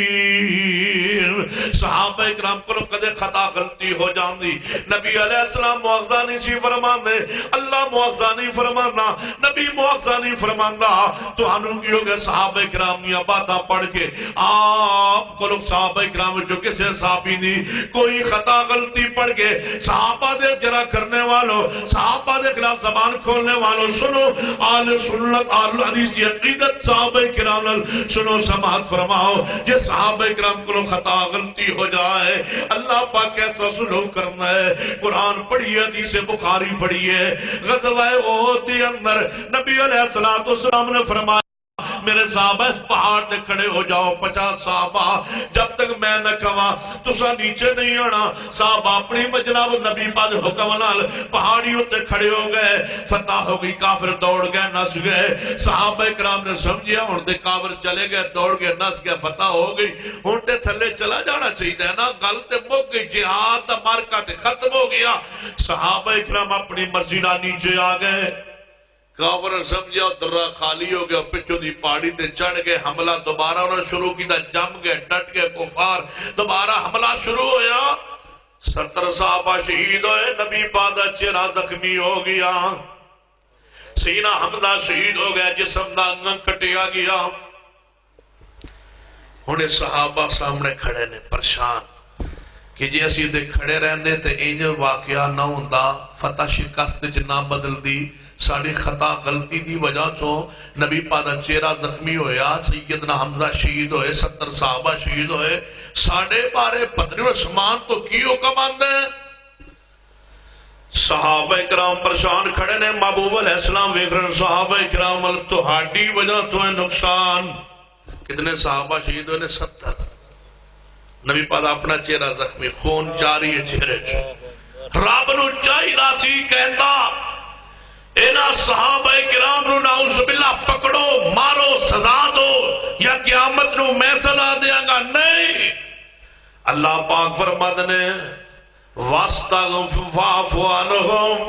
صحابہ کرام کو کدے خطا غلطی ہو جاندی، نبی علیہ السلام مواخذہ نہیں سی فرماندے، اللہ مواخذہ نہیں فرمانا، نبی مواخذہ نہیں فرماندا۔ تو انہوں کی ہو گئے صحابہ کرام نے باتاں پڑھ کے آپ کو لوگ صحابہ کرام جو کسے صحابی نہیں کوئی خطا غلطی پڑھ کے صحابہ دے جرا کرنے والوں، صحابہ دے خلاف زبان کھولنے والوں، سنو آل سنت آل حدیث کی عقیدت صحابہ کرام سنو سماعت فرماؤ۔ یہ صحابہ کرام کو خطا غلطی ہو جائے اللہ پاک کیسا سلوک کرنا ہے؟ قرآن پڑھیے، حدیث بخاری پڑھیے، غزوہ احد کے اندر نبی علیہ السلام نے فرمایا میرے صحابہ اس پہاڑ تے کھڑے ہو جاؤ، 50 صحابہ، جب تک میں نہ کہواں تساں نیچے نہیں آنا۔ صحابہ اپنی جناب نبی پاک حکم نال پہاڑیوں تے کھڑے ہو گئے، فتح ہو گئی، کافر دوڑ گئے، نس گئے۔ صحابہ کرام نے سمجھیا ہن تے کافر چلے گئے، دوڑ گئے، نس گئے، فتح ہو گئی، ہن تے تھلے چلا جانا چاہیے نا، گل تے مک گئی، جہاد دا مارکا تے ختم ہو گیا۔ صحابہ کرام اپنی مرضی نال نیچے آ گئے، کافر سمجھا درہ خالی ہو گیا، پچھو دی پہاڑی تے چڑھ گئے، حملہ دوبارہ انہوں شروع کی، جم گئے، ڈٹ گئے کفار، دوبارہ حملہ شروع ہویا۔ 70 صحابہ شہید ہوئے، نبی پاک دا چہرہ زخمی ہو گیا، سینہ حمزہ شہید ہو گیا، جسم دا انگن کٹیا گیا۔ انہیں صحابہ سامنے کھڑے نے پریشان کہ جی اسی دے کھڑے رہندے تے انج واقعہ نہ ہوندا، فتح شکست وچ نہ بدل دی، ساڑی خطا غلطی دی وجہ چوں نبی پاک دا چہرہ زخمی ہویا، سیدنا حمزہ شہید ہوئے، 70 صحابہ شہید ہوئے، ساڑھے بارے پتری و سمان تو کی حکم آندے؟ صحابہ کرام پریشان کھڑے نے، محبوب علیہ السلام ویکھن صحابہ کرام تہاڈی وجہ تو ہے نقصان۔ کتنے صحابہ شہید ہوئے نے؟ 70۔ نبی پاک اپنا چہرہ زخمی خون جاری ہے چہرے چ رب نو چاہیدا سی کہندا اینا صحابہ کرام نو نعوذ باللہ پکڑو مارو سزا دو یا قیامت نو میں سزا دیاں گا، نہیں، اللہ پاک فرماتے نے واستغفر عنہم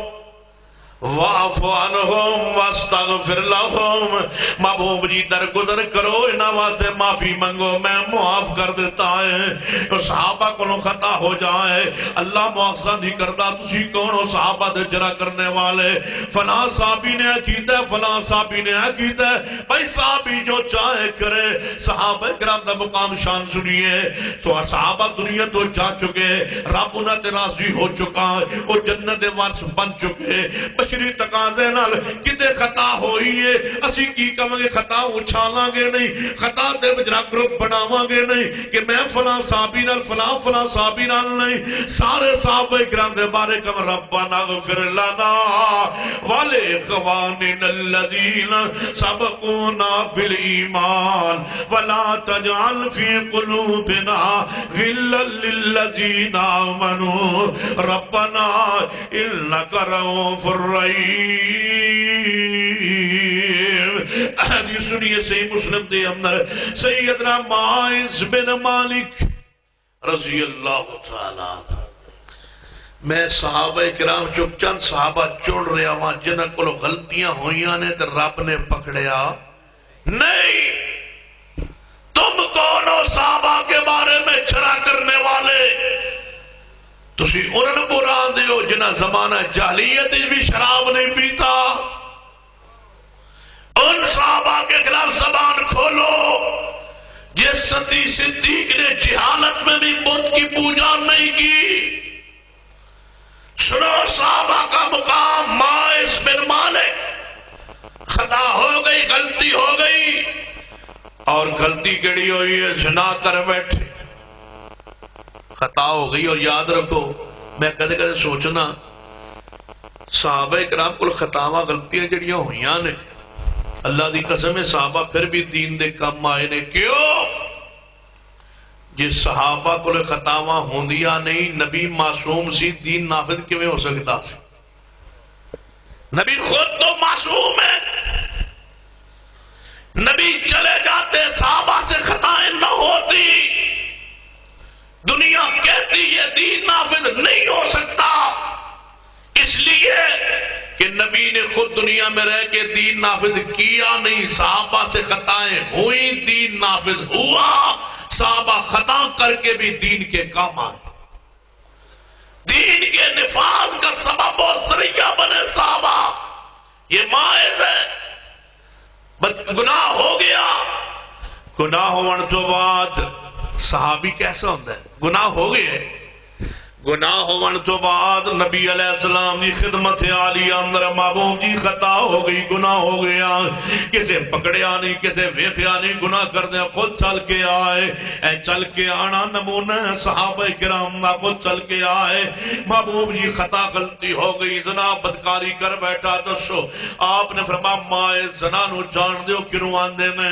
واستغفر لہم، محبوب جی درگزر کرو انہاں واسطے معافی منگو میں معاف کر دیتا ہے۔ صحابہ کو خطا ہو جائے اللہ مواخذہ نہیں کرتا، تسی کون ہو صحابہ دے جرا کرنے والے، فلاں صحابی نے کیتا ہے فلاں صحابی نے کیتا ہے، بھائی صحابی جو چاہے کرے۔ صحابہ کرام دا مقام شان سنیے تو صحابہ دنیا تو جا چکے، رب انہاں تے راضی ہو چکا، وہ جنت وارث بن چکے۔ بشری تقاضے نال کتے خطا ہوئی ہے اسی کی کہاں گے خطا اچھالاں گے نہیں، خطا تے وچ گروپ بناواں گے نہیں کہ میں فلاں صحابی نال فلاں صحابی نال نہیں، سارے صحابہ کرام دے بارے کم ربنا اغفر لنا ولاخواننا الذین سبقونا بالایمان ولا تجعل فی قلوبنا غلا للذین آمنوا ربنا انک رؤوف الرحیم۔ حدیث سنیے صحیح مسلم دے اندر سیدنا معاذ بن مالک رضی اللہ تعالیٰ، میں صحابہ کرام چک چند صحابہ چڑ رہا ہوں جنہ کو غلطیاں ہوئیاں نے تو رب نے پکڑیا نہیں۔ تم کون ہو صحابہ کے بارے میں چرا کرنے والے؟ تسی انہوں بران دیو جنہ زمانہ جاہلیت بھی شراب نہیں پیتا، ان صحابہ کے خلاف زبان کھولو جس ستی صدیق نے جہالت میں بھی بت کی پوجا نہیں کی۔ سنو صحابہ کا مقام، معاذ بن مالک خطا ہو گئی، غلطی ہو گئی، اور غلطی کیڑی ہوئی ہے زنا کر بیٹھے، خطا ہو گئی۔ اور یاد رکھو میں کدے کدے سوچنا صحابہ کرام کو خطاواں غلطیاں جڑیاں ہوئیاں نے اللہ دی قسم ہے صحابہ پھر بھی دین دے کم آئے نے، کیوں؟ جس صحابہ کو خطاواں ہوندیاں نہیں، نبی معصوم سی، دین نافذ کیویں ہو سکتا سی؟ نبی خود تو معصوم ہے، نبی چلے جاتے صحابہ سے خطائیں نہ ہوتی، دنیا کہتی یہ دین نافذ نہیں ہو سکتا، اس لیے کہ نبی نے خود دنیا میں رہ کے دین نافذ کیا نہیں، صحابہ سے خطائیں ہوئی، دین نافذ ہوا، صحابہ خطا کر کے بھی دین کے کام آئے، دین کے نفاذ کا سبب و ذریعہ بنے صحابہ۔ یہ ماعز ہے، گناہ ہو گیا، گناہ ہونے تو بعد صحابی کیسا ہوتا ہے؟ گناہ ہو گئے، گناہ ہونے تو بعد نبی علیہ السلام دی خدمت عالیہ اندر محبوب جی خطا ہو گئی، گناہ ہو گیا، کسے پکڑیا نہیں، کسے ویکھیا نہیں، گناہ کر دیا، خود چل کے آئے، اے چل کے آنا نمونہ صحابہ کرام دا، خود چل کے آئے، محبوب جی خطا غلطی ہو گئی، زنا بدکاری کر بیٹھا، دسو آپ نے فرمایا معاذ زنا نو جان دیو کیوں آندے نے؟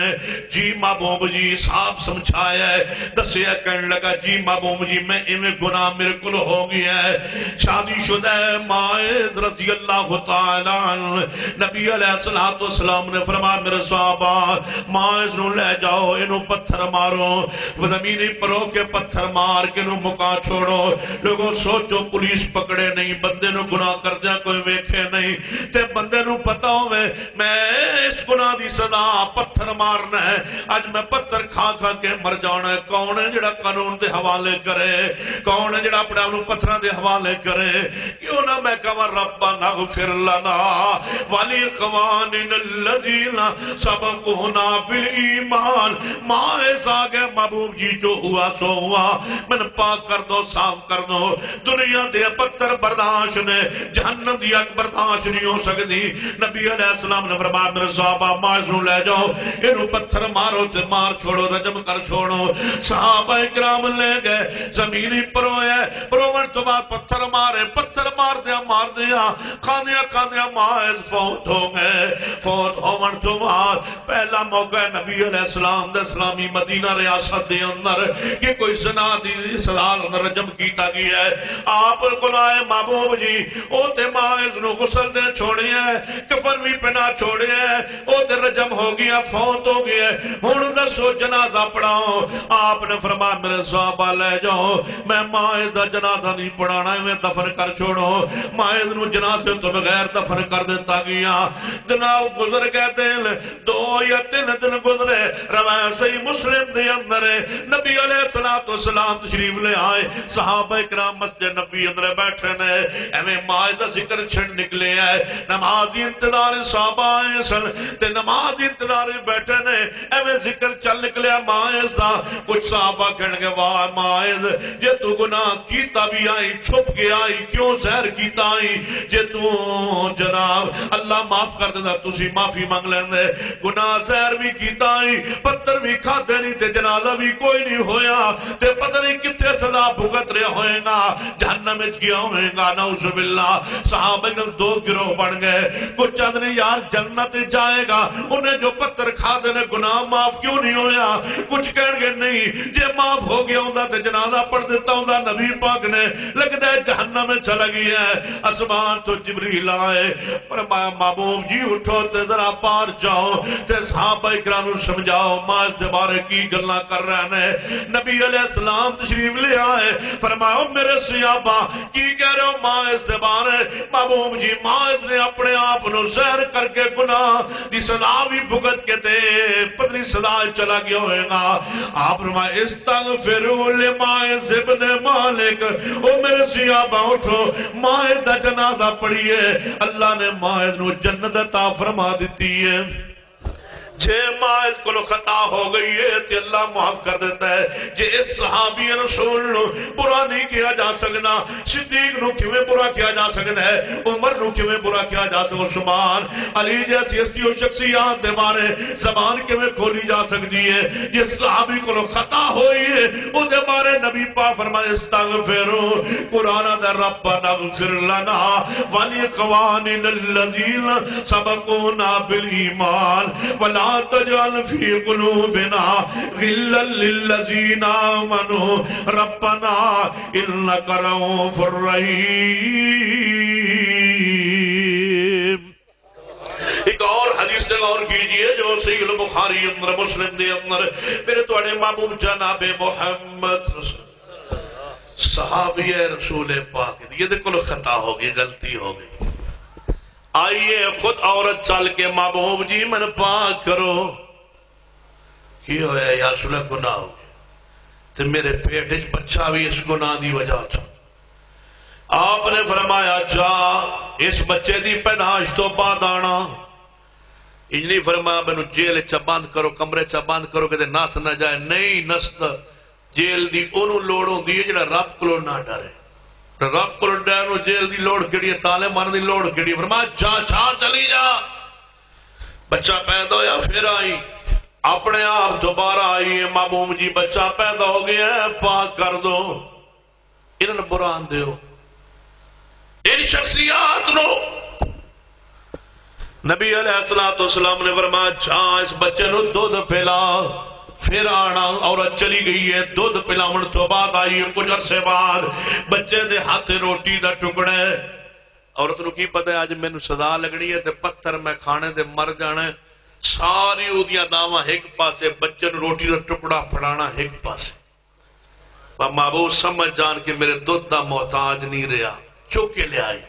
جی محبوب جی صاحب سمجھایا ہے، دسیا کہنے لگا جی محبوب جی میں ایویں گناہ میرے کو ہو گیا ہے، شادی شدہ معاذ رضی اللہ تعالیٰ عنہ، نبی علیہ السلام نے فرمایا میرے صحابہ معاذ نو لے جاؤ، انہوں پتھر مارو، زمینی پرو کے پتھر مار کے انہوں مکا چھوڑو۔ لوگوں سوچو پولیس پکڑے نہیں، بندے نو گناہ کر دیا کوئی ویکھے نہیں، تے بندے نو پتا ہوئے میں اس گناہ دی سزا پتھر مارنا ہے، آج میں پتھر کھا کھا کے مر جانا ہے۔ کون ہے جڑا قانون دے حوالے کرے؟ کون ہے جڑا اپنے انہوں پتھرہ دے حوالے کرے؟ کیوں نہ میں کہا ربنا اغفر لنا ولاخواننا الذین سبقونا بالایمان۔ معاذ آگے محبوب جی جو ہوا سو ہوا، من پاک کر دو، صاف کر دو، دنیا دے پتھر برداشت نے، جہنم دی اگ برداشت نہیں ہو سکتی۔ نبی علیہ السلام نے فرمایا میرے صحابہ معاذ نو لے جاؤ، انہوں پتھر مارو تے مار چھوڑو، رجم کر چھوڑو۔ صحابہ اکرام لے گئے، زمینی پروئے پرومن تو بعد پتھر مار دیا کھاندیا ماعز فوت ہو گئے. فوت ہون تو بعد پہلا موقع نبی علیہ السلام دے اسلامی مدینہ ریاست دے اندر کہ کوئی زنا دی سزا رجم کیتا گیا ہے. آپ کو آئے محبوب جی او تے ماعز نو غسل دے چھوڑے ہیں, کفن بھی پہنا چھوڑے ہیں, او تے رجم ہو گیا, فوت ہو گیا. ہن دسو جنازہ پڑھاؤ. آپ نے فرمایا میرے صحابہ لے جاؤ, میں ماعز دا جنازہ نہیں پڑھانا, میں دفن کر چھوڑو. ماعز نو جنازے تو بغیر دفن کر دیتا گیا. جناب گزر گئے دن 2 یا 3 دن گزرے. روایت صحیح مسلم دے اندر نبی علیہ السلام تشریف لے آئے. صحابہ اکرام مسجد نبی اندر بیٹھے نے, ایویں ماعز دا ذکر چھڑ نکلے ہے. نماز دی انتظار صحابہ آئے سن تے نماز دی انتظار بیٹھے نے, ایویں ذکر چل نکلیا ماعز دا. کچھ صحابہ کہنے گے واہ ماعز جے تو گناہ کیتا بھی آئی, چھپ کے آئی, کیوں زہر کیتا آئی, جے تو جناب اللہ معاف کر دینا تسی معافی مانگ لیندے. گناہ زہر بھی کیتا آئی, پتھر بھی کھاتے نہیں تے جنازہ بھی کوئی نہیں ہویا, تے پتہ نہیں کتنے سزا بھگت رہے ہوئے گا, جہنم میں کیا ہوئے گا. نعوذ باللہ. صحابہ کے 2 گروہ بن گئے. کچھ چند نے یار جنت جائے گا, انہیں جو پتھر کھا دینے گناہ معاف کیوں نہیں ہویا. کچھ کہنے گے نہیں جے معاف ہو گیا ہوں تے جنازہ پڑھ دیتا ہوں. نبی پاک نے لگتا ہے جہنم میں چلا گیا ہے. آسمان تو جبریل آئے, فرمایا محبوب جی اٹھو تے ذرا پار جاؤ تے صحابہ اکرام سمجھاؤ ماعز دے بارے کی گلاں کر رہے ہیں. نبی علیہ السلام تشریف لے آئے, فرمایا میرے صحابہ کی کہہ رہے ہو ماعز دے بارے. محبوب جی ماعز نے اپنے آپ نو زہر کر کے گناہ دی سزا بھی بھگت کے تے پتنی سزا چلا گیا ہوئے گا. آپ فرمایا استغفروا لماعز ابن مالک. او میرے صحابہ اٹھو, ماعز دا جنازہ پڑھیے. اللہ نے ماعز نو جنت عطا فرما دیتی ہے. جے ماعز کو خطا ہو گئی ہے تے اللہ معاف کر دیتا ہے. جے اس صحابی رسول نو برا نہیں کیا جا سکتا, صدیق نو کیویں برا کیا جا سکتا ہے, عمر نو کیویں برا کیا جا سکتا, عثمان علی جیسی ہستی و شخصیات دے بارے زبان کیویں کھولی جا سکتی ہے. جس صحابی کو خطا ہوئی ہے او دے بارے نبی پاک فرمائے استغفروا قرآن دے ربنا اغفر لنا ولاخواننا الذین سبقونا بالایمان ولا تجعل في قلوبنا غلا للذين آمنوا ربنا إنك رؤوف رحيم. ایک اور حدیث سے غور کیجئے جو صحیح البخاری اندر مسلم دے اندر میرے توڑے محبوب جناب محمد صحابی رسول پاک یہ دیکھو خطا ہوگی, غلطی ہوگی. آئیے خود عورت چل کے محبوب جی من پاک کرو. کی ہویا یا رسول اللہ گناہ ہو تو میرے پیٹ بچہ بھی اس گناہ دی وجہ تھا. آپ نے فرمایا جا اس بچے دی پیدائش تو بعد آنا. انہی فرمایا بینو جیل چا بند کرو, کمرے چا بند کرو کہ نس نہ جائے. نہیں نسل جیل دی انہوں لوڑوں دی جڑا رب کو نہ ڈرے. رب کو ڈرنو جیل دی لوڑ کیڑی ہے, تالے مارن دی لوڑ کیڑی ہے. فرمایا جا چلی جا. بچہ پیدا ہویا پھر آئی, اپنے آپ دوبارہ آئی ہے. محبوب جی بچہ پیدا ہو گیا ہے, پاک کر دو. انہوں نے بران دیو ان شخصیات نو. نبی علیہ السلام نے فرمایا جا اس بچے نو دودھ پھیلا. پھر آنا, عورت چلی گئی ہے. دودھ پلاون تو بعد آئی ہے. کچھ عرصے بعد بچے دے ہاتھ روٹی دا ٹکڑا ہے. عورت نو کی پتہ ہے آج میں نو سزا لگنی ہے تے پتھر میں کھانے دے مر جانا ہے. ساری اودیاں داواں ایک پاسے, بچے نو روٹی دا ٹکڑا پھڑانا ایک پاسے. محبوب سمجھ جان کے میرے دودھ دا محتاج نہیں رہا, چوک کے لے آئی.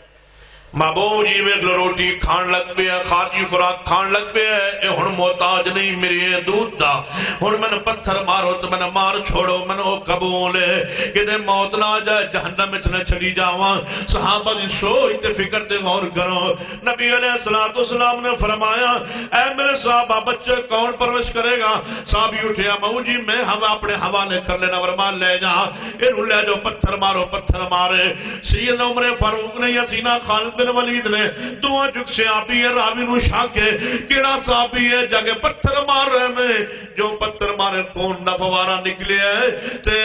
محبوب جی میں روٹی کھان لگ پہ ہے, خارجی خوراک کھان لگ پہ ہے. اے ہن محتاج نہیں میرے دودھ دا. ہن میں نے پتھر مارو تو میں نے مار چھوڑو, میں نے قبول ہے کہ دے موت نہ جائے, جہنم میں نہ چلی جاواں. صحابہ دی سوچ تے فکر تے غور کرو. نبی علیہ السلام نے فرمایا اے میرے صحابہ بچے کون پرورش کرے گا. صحابی اٹھیا, ماؤ جی میں ہوا اپنے حوالے کر لینا. ورمان لے جا, انہوں لے جو پتھر مارو. پتھر مارے. سیدنا عمر فاروق نے یا سینہ خالد بن ولید نے دعا چک سے آبی ہے. راوی نو شاکے کیڑا صحابی ہے جاگے پتھر مار رہے ہیں. جو پتھر مارے خون دا فوارہ نکلے ہے تے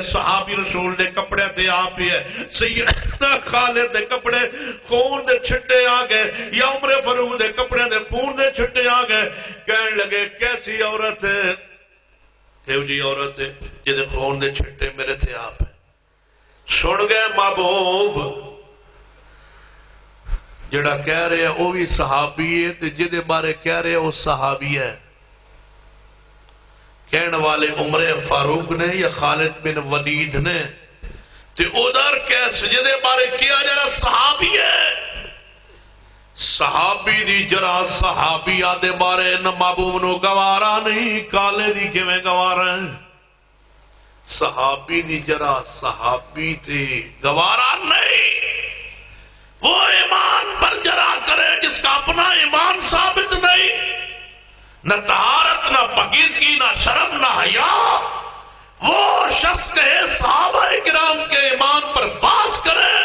صحابہ صحابی رسول دے کپڑے تے آپ ہی ہے. سیدنا خالد دے کپڑے خون دے چھٹے آ گئے یا عمر فاروق دے کپڑے دے خون دے چھٹے آ گئے. کہنے لگے کیسی عورت ہے, کہو جی عورت ہے جدے خون دے چھٹے میرے تھے آپ ہیں. سن گئے محبوب جڑا کہہ رہے ہیں وہ بھی صحابی ہے تے جدے بارے کہہ رہے ہیں وہ صحابی ہے. کہنے والے عمر فاروق نے یا خالد بن ولید نے تے ادھر کیسے جدے بارے کیا جرا صحابی ہے. صحابی دی جرا صحابی آدھے بارے نہ محبوب نو گوارا نہیں, کالے دی کے میں گوارا ہیں. صحابی دی جرا صحابی تے گوارا نہیں. وہ ایمان پر جرا کرے جس کا اپنا ایمان ثابت نہیں, نہ طہارت نہ پاکیزگی نہ شرم نہ حیا. وہ شخص کہے صحابہ کرام کے ایمان پر باس کرے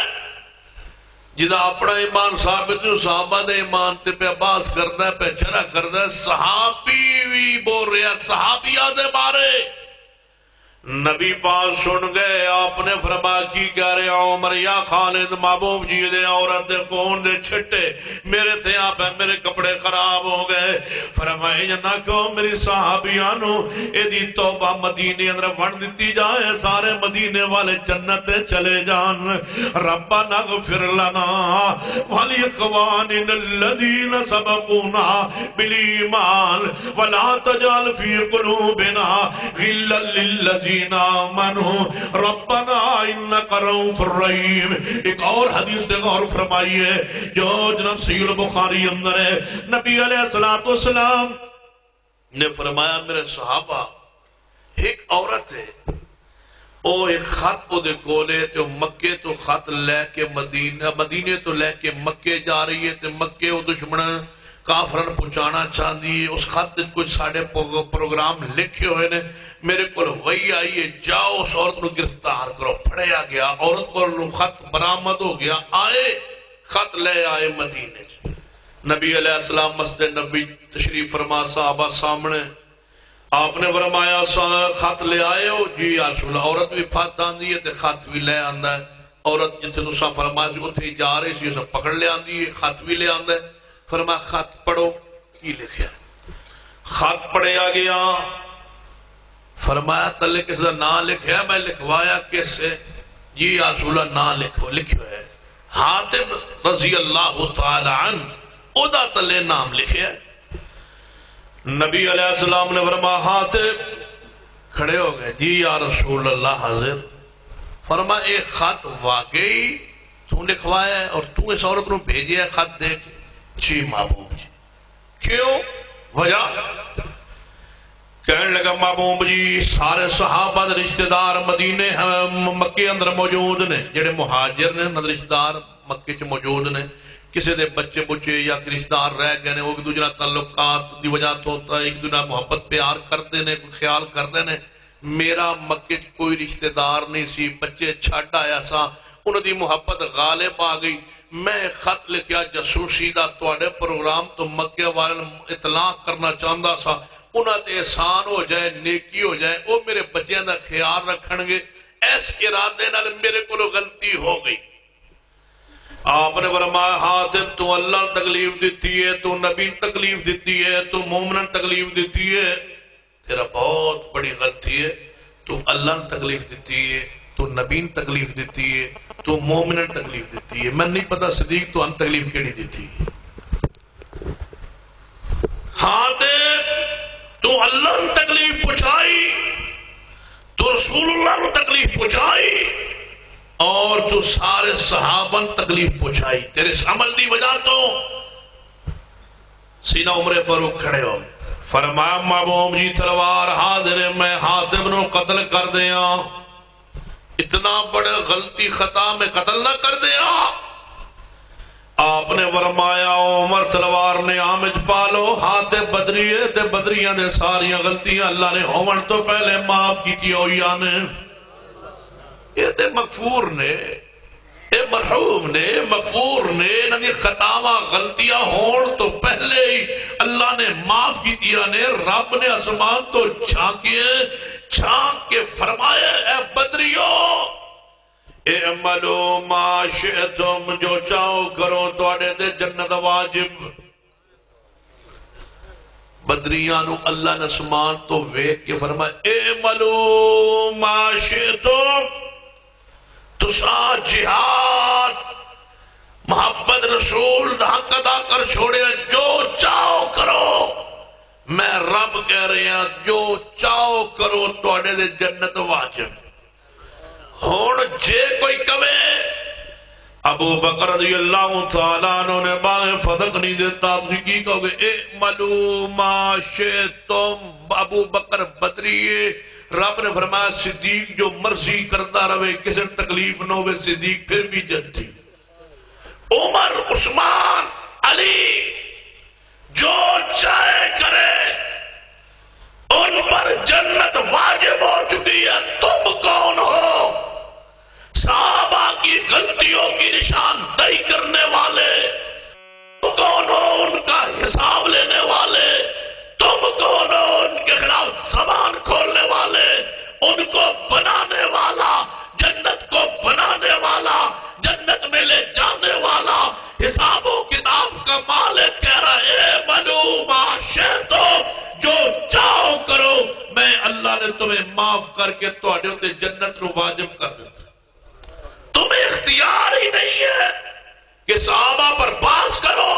جدا اپنا ایمان ثابت نہیں, صحابہ دے ایمان تے پہ باس کرتا ہے, پہ جرا کرتا ہے. صحابی بھی بول رہے ہیں صحابی آدھے بارے. نبی پاس سن گئے, آپ نے فرمایا کی کہہ رہے عمر یا خالد محبوب جی دے عورت دے خون دے چھٹے میرے تھے آپ ہیں, میرے کپڑے خراب ہو گئے. فرمائے نہ کہو میری صحابیانو اے دی توبہ مدینے اندر ون دیتی جائے, سارے مدینے والے جنت چلے جان. ربنا اغفر لنا ولاخواننا الذین سبقونا بالایمان ولا تجعل فی قلوبنا غلا للذین آمنوا ربنا انک رؤوف الرحیم. ایک اور حدیث نے غور فرمائیے جو جناب صحیح البخاری اندر ہے. نبی علیہ السلام نے فرمایا میرے صحابہ ایک عورت ہے او ایک خط او دے کولے تے مکے تو خط لے کے مدینے تو لے کے مکے جا رہی ہے تے مکے او دشمن کافرن پہنچانا چاہتی ہے. اس خط کچھ ساڑھے پروگرام لکھے ہوئے نے, میرے کو وہی آئیے جاؤ اس عورت کو گرفتار کرو. پڑھیا گیا, عورت کو خط برآمد ہو گیا, آئے خط لے آئے مدینے. نبی علیہ السلام مسجد نبی تشریف فرما, صحابہ سامنے, آپ نے فرمایا خط لے آئے ہو جی یا رسول اللہ. عورت بھی پھات آندی ہے تے خط بھی لے آندا ہے. عورت جتنے نسا فرمایا سی اتنے جا رہی سی اسے پکڑ لے آندی ہے, خط بھی لے آندا ہے. فرمایا خط پڑھو کی لکھیا. خط پڑھیا گیا, فرمایا تلے کس کا نام لکھیا, میں لکھوایا کس سے جی یا رسول اللہ نام لکھو. لکھو ہے حاتب رضی اللہ تعالی عنہ, او دا تلے نام لکھیا. نبی علیہ السلام نے فرمایا حاتب, کھڑے ہو گئے جی یا رسول اللہ حاضر. فرمایا ایک خط واقعی تو لکھوایا ہے اور تو اس عورت کو بھیجے ہے خط دیکھ. جی محبوب جی. کیوں وجہ؟ کہنے لگا محبوب جی سارے صحابہ رشتہ دار مدینے مکے اندر موجود نے, جڑے مہاجر نے رشتہ دار مکے چ موجود نے. کسی دے بچے بچے یا رشتہ دار رہ گئے نے, وہ ایک دوسرا تعلقات دی وجہ تو ہوتا ہے, ایک دوسرا محبت پیار کرتے نے, خیال کرتے نے. میرا مکے چ کوئی رشتہ دار نہیں سی, بچے چھڈ آیا سا, انہوں دی محبت غالب آ گئی. میں خط لکھیا جاسوسی دا تواڈے پروگرام تو مکے والے اطلاع کرنا چاہندا سا, انہاں تے احسان ہو جائے, نیکی ہو جائے, وہ میرے بچیاں دا خیال رکھن گے. اس ارادے نال میرے کو غلطی ہو گئی. آپ نے فرمایا حاتب تو اللہ تکلیف دیتی ہے, تو نبی تکلیف دیتی ہے, تو مومن تکلیف دیتی ہے, تیرا بہت بڑی غلطی ہے. تو اللہ تکلیف دیتی ہے, تو نبی تکلیف دیتی ہے, تو مومن تکلیف دیتی ہے. میں نہیں پتا صدیق تو ان تکلیف کیڑی دیتی. حاتب تو اللہ نے تکلیف پہنچائی, تو رسول اللہ نے تکلیف پہنچائی, اور تو سارے صحابہ نے تکلیف پہنچائی. تیرے عمل دی وجہ تو سینہ عمر فاروق کھڑے ہو گئے. فرمایا محبوب جی تلوار حاضر ہے, میں حاتب نو قتل کر دیا. اتنا بڑا غلطی خطا میں قتل نہ کر دیا. آپ نے فرمایا عمر تلوار نے آمج پالو, ہاتھ بدری ہے تے بدریاں دے ساریاں غلطیاں اللہ نے ہون تو پہلے معاف کی ہوئیاں نے. یہ تے مغفور نے, اے مرحوم نے, مغفور نے, انہی خطاواں غلطیاں ہون تو پہلے ہی اللہ نے معاف کی دیا نے. رب نے آسمان تو چھانک کے فرمایا اے بدریوں اعملوا ما شئتم، جو چاہو کرو تواڈے تے جنت واجب۔ بدریانو اللہ نے اسمان تو ویک کے فرمایا اعملوا ما شئتم، تسا جہاد محبت رسول دا حق ادا کر چھوڑے، جو چاہو کرو۔ میں رب کہہ رہا جو چاہو کرو تواڈے تے جنت واجب۔ ہون جے کوئی کہے ابو بکر رضی اللہ تعالیٰ عنہ نے باہیں فدق نہیں دیتا، آپ سے کی کہو گے اعملوا ما شئتم۔ ابو بکر بدری، رب نے فرمایا صدیق جو مرضی کرتا رہے، کسی تکلیف نہ ہوئے، صدیق پھر بھی جنتی۔ عمر، عثمان، علی جو چاہے کرے، ان پر جنت واجب ہو چکی ہے۔ تم کون ہو؟ صحابہ کی غلطیوں کی نشاندہی کرنے والے۔ تم کون ہو؟ ان کا حساب لینے والے۔ تم کون ہو؟ ان کے خلاف زبان کھولنے والے۔ ان کو بنانے والا، جنت کو بنانے والا، جنت میں لے جانے والا، حساب و کتاب کا مالک کہہ رہا ہے اعملوا ما شئتم، جو چاہو کرو، میں اللہ نے تمہیں معاف کر کے تواڈے تے جنت نو واجب کر دیتا۔ تمہیں اختیار ہی نہیں ہے کہ صحابہ پر باس کرو۔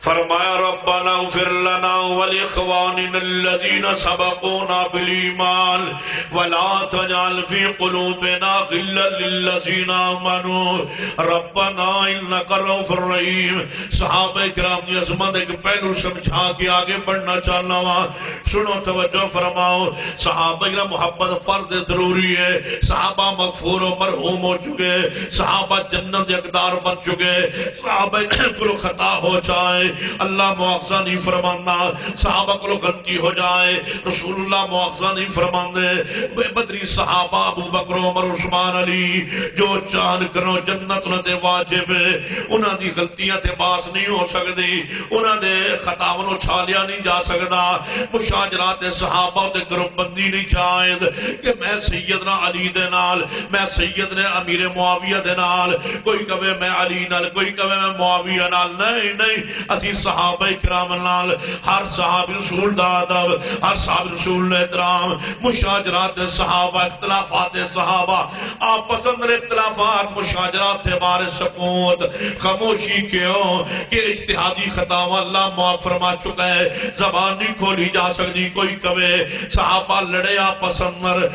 فرمایا ربنا اغفر لنا ولاخواننا الذين سبقونا بالایمان ولا تجعل في قلوبنا غلا للذين آمنوا ربنا انك رؤوف رحیم۔ صحابہ کرام کی عظمت ایک پہلو سمجھا کے آگے بڑھنا چاہنا ہوا، سنو توجہ فرماؤ۔ صحابہ کرام محبت فرد ضروری ہے، صحابہ مغفور و مرحوم ہو چکے، صحابہ جنت اقدار بن چکے، صحابہ کو خطا ہو جائے اللہ مواخذہ نہیں فرمانا، صحابہ کو غلطی ہو جائے رسول اللہ مواخذہ نہیں فرماندے۔ بدری صحابہ ابو بکر عمر عثمان علی جو چاہن کرو جنت انہاں دے واجب، انہاں دی غلطیاں تے باس نہیں ہو سکتی، انہاں دے خطاواں نو چھالیا نہیں جا سکتا۔ مشاجرات صحابہ تے گروپ بندی نہیں جائز کہ میں سیدنا علی دے نال، میں سیدنا امیر معاویہ دے نال، کوئی کہے میں علی نال، کوئی کہے میں معاویہ نال، نہیں نہیں، اسی صحابہ کرام نال، ہر صحابی رسول دا ادب، ہر صحابی رسول نے احترام، مشاجرات صحابہ، اختلافات صحابہ، آپس اندر اختلافات مشاجرات بارے سکوت خاموشی کیوں کہ اجتہادی خطاواں اللہ معاف فرما چکا ہے، زبان نہیں کھولی جا سکتی۔ کوئی کہے صحابہ لڑے آپس اندر،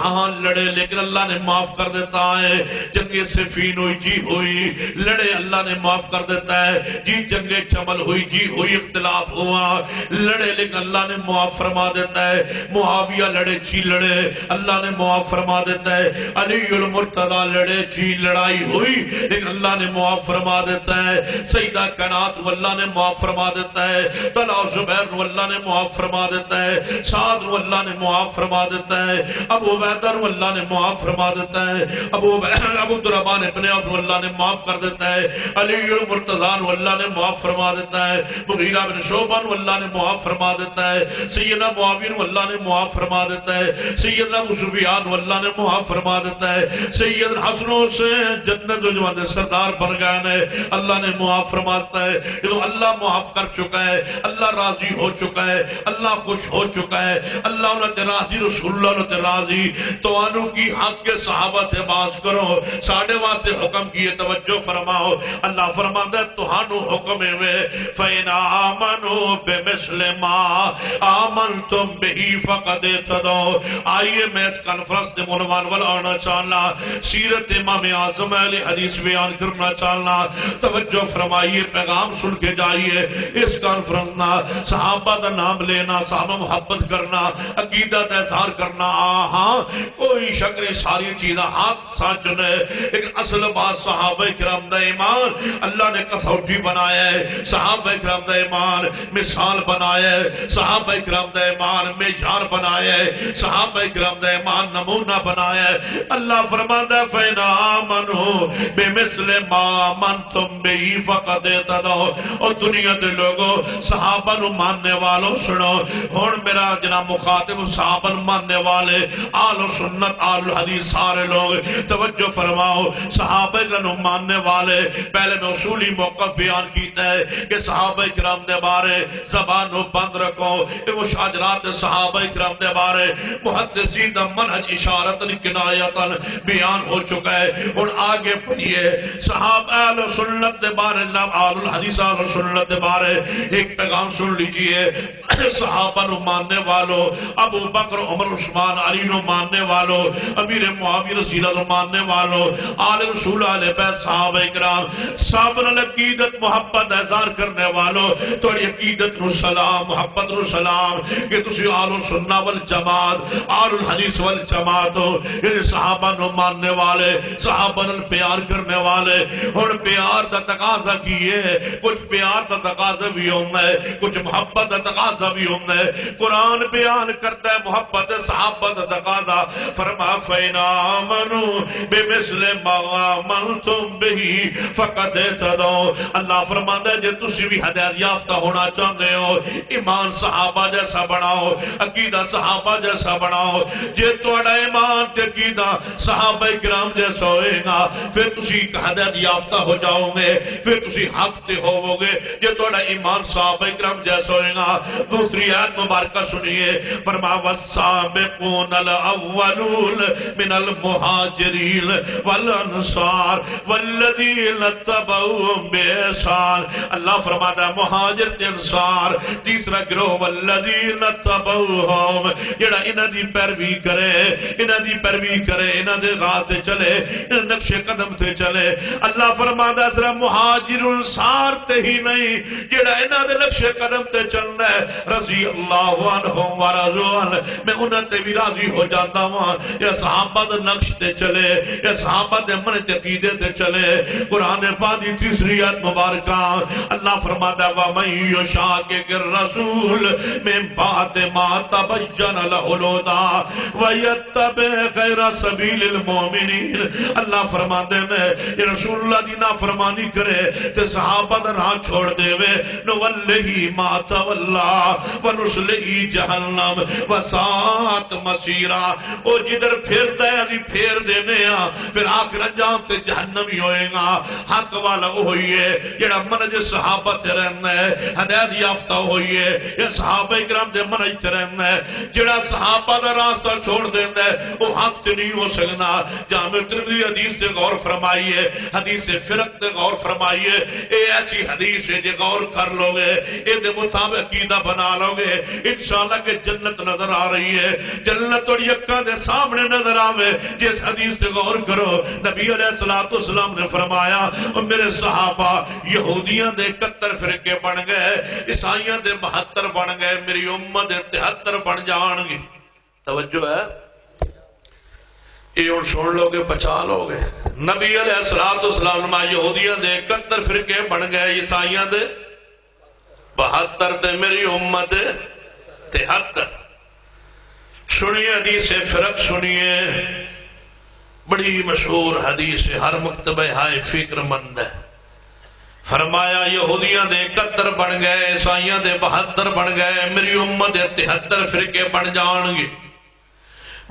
ہاں لڑے لیکن اللہ نے معاف کر دیتا ہے۔ جنگ صفین ہوئی جی ہوئی، لڑے اللہ نے معاف کر دیتا ہے، جی جنگ چمل ہوئی جی ہوئی، اختلاف ہوا لڑے لیکن اللہ نے معاف فرما دیتا ہے۔ معاویہ لڑے جی لڑے اللہ نے معاف فرما دیتا ہے۔ علی المرتضی لڑے جی لڑائی ہوئی لیکن اللہ نے معاف فرما دیتا ہے۔ سیدہ کائنات اللہ نے معاف فرما دیتا ہے۔ طلحہ زبیر اللہ نے معاف فرما دیتا ہے۔ سعد اللہ نے معاف فرما دیتا ہے۔ ابو عبیدہ اللہ نے معاف فرما دیتا ہے۔ ابو عبدالرحمن ابن عوف اللہ نے معاف کر دیتا ہے۔ علی المرتضی اللہ نے معاف فرما دیتا ہے۔ مغیرہ بن شعبہ اللہ نے معاف فرما دیتا ہے۔ سیدنا معاویہ اللہ نے معاف فرما دیتا ہے۔ سیدنا ابو سفیان اللہ نے معاف فرما دیتا ہے۔ سیدنا حسن حسین جنت والجنت سردار بن گئے نے اللہ نے معاف فرما دیتا ہے۔ جو اللہ معاف کر چکا ہے، اللہ راضی ہو چکا ہے، اللہ خوش ہو چکا ہے، اللہ انہوں تے راضی، رسول اللہ انہوں تے راضی، تو انہوں کی حق کے صحابہ تے باز کرو، ساڑھے واسطے حکم کیے توجہ فرماؤ۔ اللہ فرماتا ہے تو ہانو حکم ہے فَإِنْ آمَنُوا بِمِثْلِ مَا آمَنْتُمْ بِهِ فَقَدْ اهْتَدَوْا۔ آئیے میں اس کانفرنس دے عنوان والا آنا چاہنا، سیرت امام اعظم اہل حدیث بیان کرنا چاہنا، توجہ فرمائیے، پیغام سن کے جائیے۔ اس کانفرنس نہ صحابہ دا نام لینا، صحابہ محبت کرنا، عقیدہ دا اظہار کرنا، ہاں کوئی شک نہیں، ساری چیزیں ہاتھ سانچنے، لیکن اصل بات صحابہ کرام دا ایمان اللہ نے کسوٹی بنایا ہے۔ صحابہ کرام دا ایمان مثال بنایا ہے، صحابہ کرام دا ایمان معیار بنایا ہے، صحابہ کرام دا ایمان نمونہ بنایا ہے۔ اللہ فرماتا ہے فَإِنْ آمَنُوا بِمِثْلِ مَا آمَنْتُمْ بِهِ فَقَدْ اهْتَدَوْا۔ اور دنیا دے لوگوں صحابہ نو ماننے والوں سنو، ہن میرا جناب مخاطب صحابہ نو ماننے والے آل سنت آل حدیث سارے لوگ توجہ فرماؤ۔ صحابہ نو ماننے والے پہلے میں اصولی موقف بیان کیتا ہے کہ صحابہ کرام دے بارے زبان و بند رکھو، وہ شاجرات صحابہ کرام دے بارے محدثین دا منہج اشارتن کنایتن بیان ہو چکا ہے۔ اور آگے پڑھئے صحابہ اہل سنت دے بارے جناب آل الحدیث اہل سنت دے بارے ایک پیغام سن لیجئے۔ صحابہ نو ماننے والوں ابو بکر عمر عثمان علی نو ماننے والوں امیر معاویہ رضی اللہ نو ماننے والوں آل رسول علیہ بیت صحابہ کرام صحابہ نے عقیدت محبت اظہار کرنے والوں تو عقیدت نو سلام محبت نو سلام کہ تسی آل سنہ والجماعت آل الحدیث والجماعت ہو، یعنی صحابہ نو ماننے والے صحابہ نو پیار کرنے والے۔ اور پیار دا تقاضا کیے کچھ پیار دا تقاضا بھی ہوتا ہے، کچھ محبت دا تقاضا بھی ہوتا ہے۔ قرآن بیان کرتا ہے محبت صحابہ دا تقاضا، فرما فَإِنْ آمَنُوا بِمِثْلِ مَا آمَنْتُمْ بِهِ فَقَدْ اهْتَدَوْا۔ اللہ فرماتا ہے جے تسی بھی ہدایت یافتہ ہونا چاہتے ہو ایمان صحابہ جیسا بناؤ، عقیدہ صحابہ جیسا بناؤ۔ جے تھوڑا ایمان تے عقیدہ صحابہ کرام جیسا ہوئے گا پھر تسی ہدایت یافتہ ہو جاؤ گے، پھر تسی حق تے ہوو گے جے تھوڑا ایمان صحابہ کرام جیسا ہوئے گا۔ دوسری آیت مبارکہ سنیے، فرما وَالسَّابِقُونَ الْأَوَّلُونَ مِنَ الْمُهَاجِرِينَ وَالْأَنصَارِ وَالَّذِينَ اتَّبَعُوهُم بِإِحْسَانٍ۔ اللہ فرماتا ہے مہاجر تے انصار، تیسرا گروہ وَالَّذِينَ اتَّبَعُوهُم جڑا انہاں دی پیروی کرے، انہاں دی پیروی کرے، انہاں دے راہ تے چلے، انہاں نقش قدم تے چلے۔ اللہ فرماتا ہے صرف مہاجر انصار تے ہی نہیں جڑا انہاں دے نقش قدم تے چلنا ہے رضی اللہ عنہم ورضوا عنہ، میں انہاں تے بھی راضی ہو جاتا ہوں۔ یا صحابہ دے نقش تے چلے، یا صحابہ دے منہج عقیدے تے چلے۔ قرآن پاک دی تیسری آیت مبارکہ اللہ فرماتا ہے وَمَن يُشَاقِقِ الرَّسُولَ مِن بَعْدِ مَا تَبَيَّنَ لَهُ الْهُدَىٰ وَيَتَّبِعْ غَيْرَ سَبِيلِ الْمُؤْمِنِينَ۔ اللہ فرماتے ہیں یہ رسول اللہ دی نافرمانی کرے تے صحابہ دا راہ چھوڑ دے وے نُوَلِّهِ مَا تَوَلَّىٰ وَنُصْلِهِ جَهَنَّمَ وَسَاءَتْ مَصِيرًا۔ او جدھر پھرتا ہے اسی پھیر دینے ہاں پھر آخر انجام تے جہنم ہی ہوئے گا۔ حق والا ہوئی ہے جڑا منج صحابہ تے رہنا ہے، ہدایت یافتہ ہوئی ہے یہ صحابہ کرام دے منج تے رہنا ہے۔ جڑا صحابہ دا راستہ چھوڑ دینا ہے وہ حق تے نہیں ہو سکنا۔ جامع ترمذی حدیث تے غور فرمائیے، حدیث فرق تے غور فرمائیے، اے ایسی حدیث ہے جے غور کر لو گے اے دے مطابق عقیدہ بنا لو گے انشاءاللہ کہ جنت نظر آ رہی ہے، جنت اور یکا دے سامنے نظر آوے۔ جس حدیث تے غور کرو نبی علیہ السلام نے فرمایا میرے صحابہ یہودیاں دے 71 فرقے بن گئے، عیسائیاں دے 72 بن گئے، میری امت دے 73 بن جان گی۔ توجہ ہے یہ سن لو گے بچا لو گے۔ نبی علیہ السلام نے یہودیاں دے 71 فرقے بن گئے، عیسائیاں دے 72 تے میری امت دے 73۔ سنیے حدیث فرق سنیے، بڑی مشہور حدیث ہر مکتبہ ہائے فکر مند ہے۔ فرمایا یہودیاں دے 71 بن گئے، عیسائیاں دے 72 بن گئے، میری امت دے 73 فرقے بن جان گے۔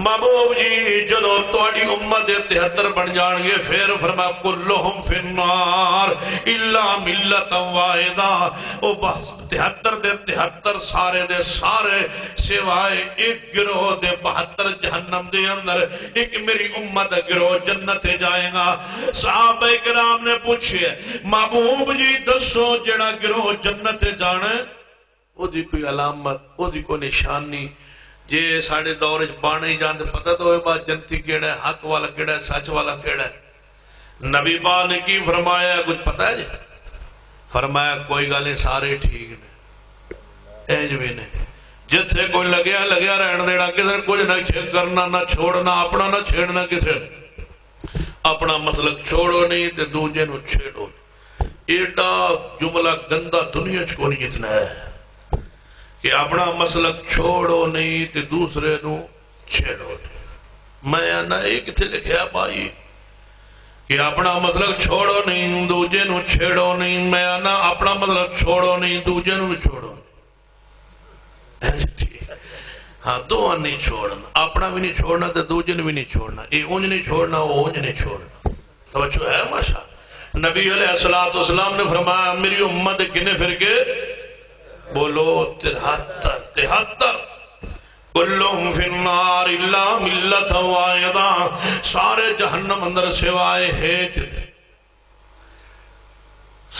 محبوب جی جدو تواڈی امت دے 73 بن جان گے پھر فرمایا کلہم فی النار الا ملت واحدہ، او بس 73 دے 73 سارے دے سارے سوائے ایک گروہ دے 72 جہنم دے اندر، ایک میری امت گروہ جنت جائے گا۔ صحابہ کرام نے پوچھے محبوب جی دسو جڑا گروہ جنت جانا ہے او دی کوئی علامت، او دی کوئی نشانی؟ جے ساڑھے دور بانے ہی جانتے پتہ تو ہوئے بات جنتی کیڑا ہے، حق والا کیڑا ہے، سچ والا کیڑا ہے؟ نبی پاک نے کی فرمایا کچھ پتہ ہے جی؟ فرمایا کوئی گالیں سارے ٹھیک نے اینج بھی نہیں، جتھے کوئی لگیا رہن دینا کسے کچھ نہ کرنا نہ چھوڑنا، اپنا نہ چھیڑنا کسے، اپنا مسلک چھوڑو نہیں تے دوجے نو چھیڑو۔ ایڈا جملہ گندہ دنیا کو نہیں اتنا ہے کہ اپنا مسلک چھوڑو نہیں تے دوسرے نو چھیڑو نہیں۔ میں آنا ایک تھے لکھیا بھائی کہ اپنا مسلک چھوڑو نہیں دوجے نو چھیڑو نہیں، میں آنا اپنا مسلک چھوڑو نہیں دوجے نو چھوڑو نہیں۔ ہاں دو نہیں چھوڑنا، اپنا بھی نہیں چھوڑنا تے دوجے بھی نہیں چھوڑنا، اے اونج نہیں چھوڑنا وہ اونج نہیں چھوڑنا۔ توجہ ہے ماشاء نبی علیہ السلام نے فرمایا میری امت کنے فرقے؟ بولو 73 کلہم فی النار الا ملت واحدہ، سارے جہنم اندر سوائے ایک دے۔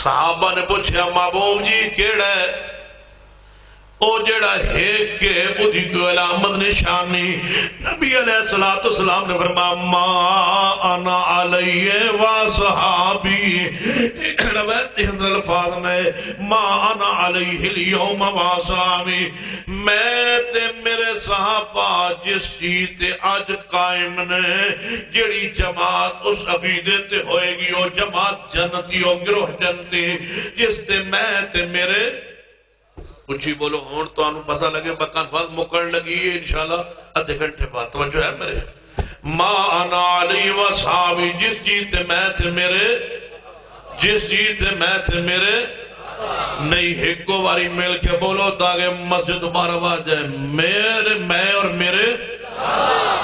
صحابہ نے پوچھا محبوب جی کیڑا ہے؟ او جڑا ایک کے ادھی کو علامت نشانی، نبی علیہ السلام نے فرمایا ما انا علیہ و صحابی، ایک روایت اندر الفاظ میں ما انا علیہ اليوم و صحابی، میں تے میرے صحابہ جس چیز تے آج قائم نے، جڑی جماعت اس عقیدے تے ہوئے گی وہ جماعت جنتی ہو گروہ جنتی، جس تے میں تے میرے اچھی بولو ہون تو آنو پتہ لگے بکان فاظ مکرن لگی ہے انشاءاللہ ادھے گھنٹے بعد توجہ ہے میرے ما انا علی و صحابی، جس جیتے میں تھے میرے، جس جیتے میں تھے میرے نہیں ہکو واری مل کے بولو تاکہ مسجد دوبارہ آواز ہے میں اور میرے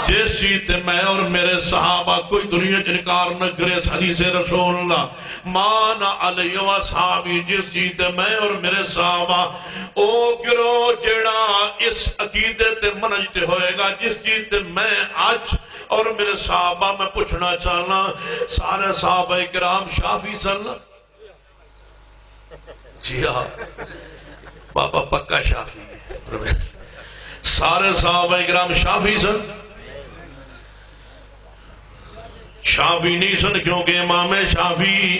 جس جیتے میں اور میرے صحابہ، کوئی دنیا جنکار نہ کرے حدیث رسول اللہ مانا علیہ و صحابی، جس جیتے میں اور میرے صحابہ او گرو جڑا اس عقیدے تے منجتے ہوئے گا، جس جیتے میں آج اور میرے صحابہ میں پوچھنا چاہنا سارے صحابہ کرام شافی صلی اللہ جی ہاں بابا پکا شافی ہے، سارے صحابہ کرام شافی سن، شافی نہیں سن کیونکہ امام شافی،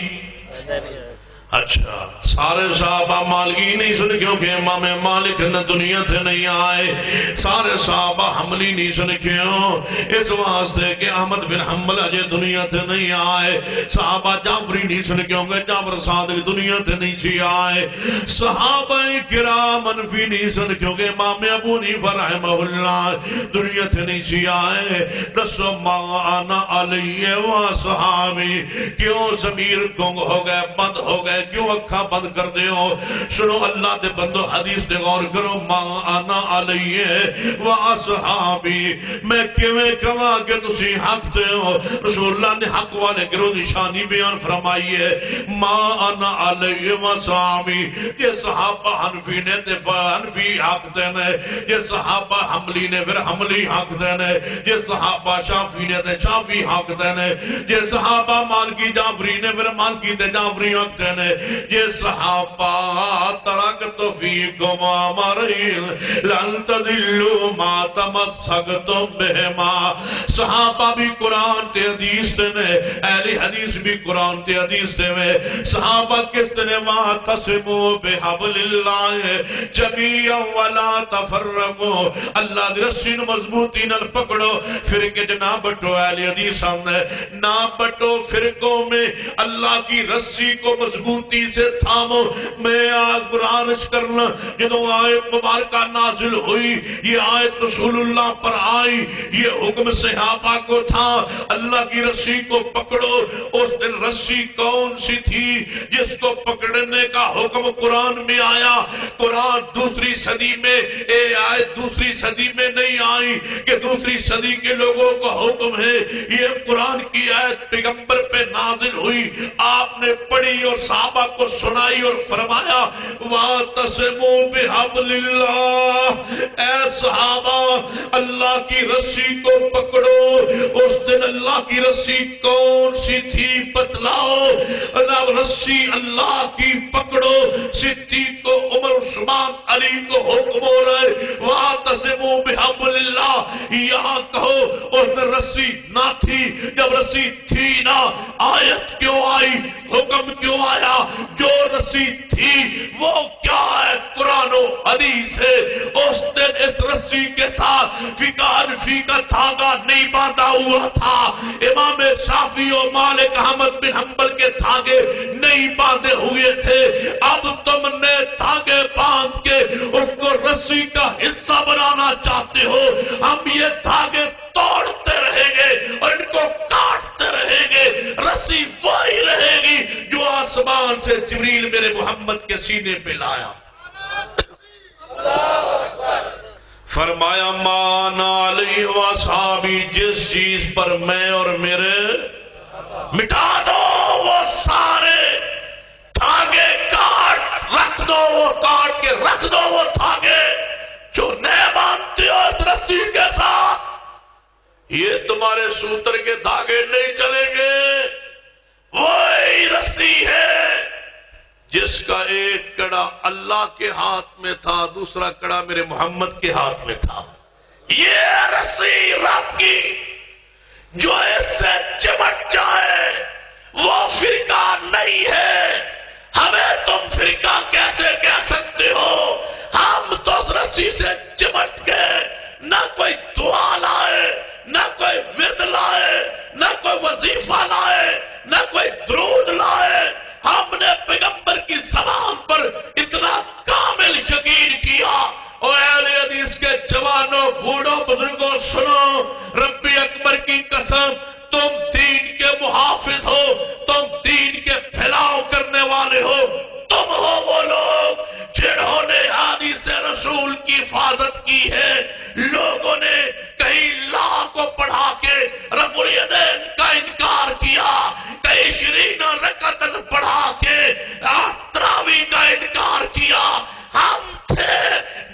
اچھا سارے صحابہ مالکی نہیں سن کیونکہ امام مالک نہ دنیا سے نہیں آئے، سارے صحابہ حملی نہیں سن کیوں اس واسطے کہ احمد بن حنبل اجے دنیا سے نہیں آئے، صحابہ جعفری نہیں سن کیونکہ جعفر صادق دنیا سے نہیں سی آئے، صحابہ کرام انفی نہیں سن کیونکہ امام ابو حنیفہ رحمہ اللہ دنیا سے نہیں سی آئے۔ دسو ما انا علیہ و صحابی، کیوں ضمیر گنگ ہو گئے بند ہو گئے، کیوں اکھا بند کر دے ہو؟ سنو اللہ دے بندو حدیث دے غور کرو ما انا علیہ و اصحابی، میں کیویں کہاں کہ تسی حق دے ہو؟ رسول اللہ نے حق والے گرو نشانی بیان فرمائی ہے ما انا علیہ و اصحابی، یہ صحابہ حنفی نے دفاع حنفی حق دینے، یہ صحابہ حملی نے پھر حملی حق دینے، یہ صحابہ شافی نے دے شافی حق دینے، یہ صحابہ مالکی جعفری نے پھر مالکی دے جعفری حق دینے، یہ صحابہ ترکت فیکم امرین لن تضلوا ما تمسکتم بہما، صحابہ بھی قرآن تے حدیث دینے، اہل حدیث بھی قرآن تے حدیث دینے، صحابہ کس دینے واعتصموا بحبل اللہ جمیعا ولا تفرقوا، اللہ دی رسی مضبوطی نال پکڑو، فرقے جنا بٹو، اہل حدیث سامنے نہ بٹو، فرقوں میں اللہ کی رسی کو مضبوطی سے تھامو۔ میں آج قرآن کرنا جدو آیت مبارکہ نازل ہوئی، یہ آیت رسول اللہ پر آئی، یہ حکم صحابہ کو تھا اللہ کی رسی کو پکڑو۔ اس دن رسی کون سی تھی جس کو پکڑنے کا حکم قرآن میں آیا؟ قرآن دوسری صدی میں، اے آیت دوسری صدی میں نہیں آئی کہ دوسری صدی کے لوگوں کا حکم ہے، یہ قرآن کی آیت پیغمبر پہ نازل ہوئی، آپ نے پڑھی اور صحابہ کو سنائی اور فرمایا وَاعْتَصِمُوا بِحَبْلِ اللَّهِ، اے صحابہ اللہ کی رسی کو پکڑو۔ اس دن اللہ کی رسی کون سی تھی بتلاؤ؟ رسی اللہ کی پکڑو۔ صدیق کو عمر عثمان علی کو حکم ہو رہے وَاعْتَصِمُوا بِحَبْلِ اللَّهِ، یہاں کہو اس دن رسی نہ تھی، جب رسی تھی نہ آیت کیوں آئی، حکم کیوں آیا؟ جو رسی تھی وہ کیا ہے؟ قرآن و حدیث ہے۔ اس دن اس رسی کے ساتھ فقہ حنفی کا دھاگا نہیں باندھا ہوا تھا، امام شافعی و مالک احمد بن حنبل کے دھاگے نہیں باندھے ہوئے تھے۔ اب تم نے دھاگے باندھ کے اس کو رسی کا حصہ بنانا چاہتے ہو، ہم یہ دھاگے توڑتے رہیں گے اور ان کو کاٹتے رہیں گے، رسی وہی رہے گی جو آسمان سے جبریل میرے محمد کے سینے پہ لایا۔ فرمایا مانا علیہ وصحابی، جس چیز پر میں اور میرے، مٹا دو وہ سارے دھاگے، کاٹ رکھ دو وہ، کاٹ کے رکھ دو وہ دھاگے جو نئے باندھتے ہو اس رسی کے ساتھ۔ یہ تمہارے سوتر کے دھاگے نہیں چلیں گے، وہی رسی ہے جس کا ایک کڑا اللہ کے ہاتھ میں تھا، دوسرا کڑا میرے محمد کے ہاتھ میں تھا۔ یہ رسی رب کی جو اس سے چمٹ جائے وہ فرقہ نہیں ہے۔ ہمیں تم فرقہ کیسے کہہ سکتے ہو؟ ہم تو اس رسی سے چمٹ گئے، نہ کوئی دعا لائے، نہ کوئی ورد لائے، نہ کوئی وظیفہ لائے، نہ کوئی درود لائے، ہم نے پیغمبر کی زبان پر اتنا کامل یقین کیا۔ اور اہل حدیث کے جوانوں، بوڑھوں، بزرگوں سنو، رب اکبر کی قسم، تم دین کے محافظ ہو، تم دین کے پھیلاؤ کرنے والے ہو، تم ہو وہ لوگ جنہوں نے حدیث رسول کی حفاظت کی ہے۔ لوگوں نے کئی لا کو پڑھا کے رفع الیدین کا انکار کیا، کئی شرین رکعتن پڑھا کے تراویح کا انکار کیا۔ ہم تھے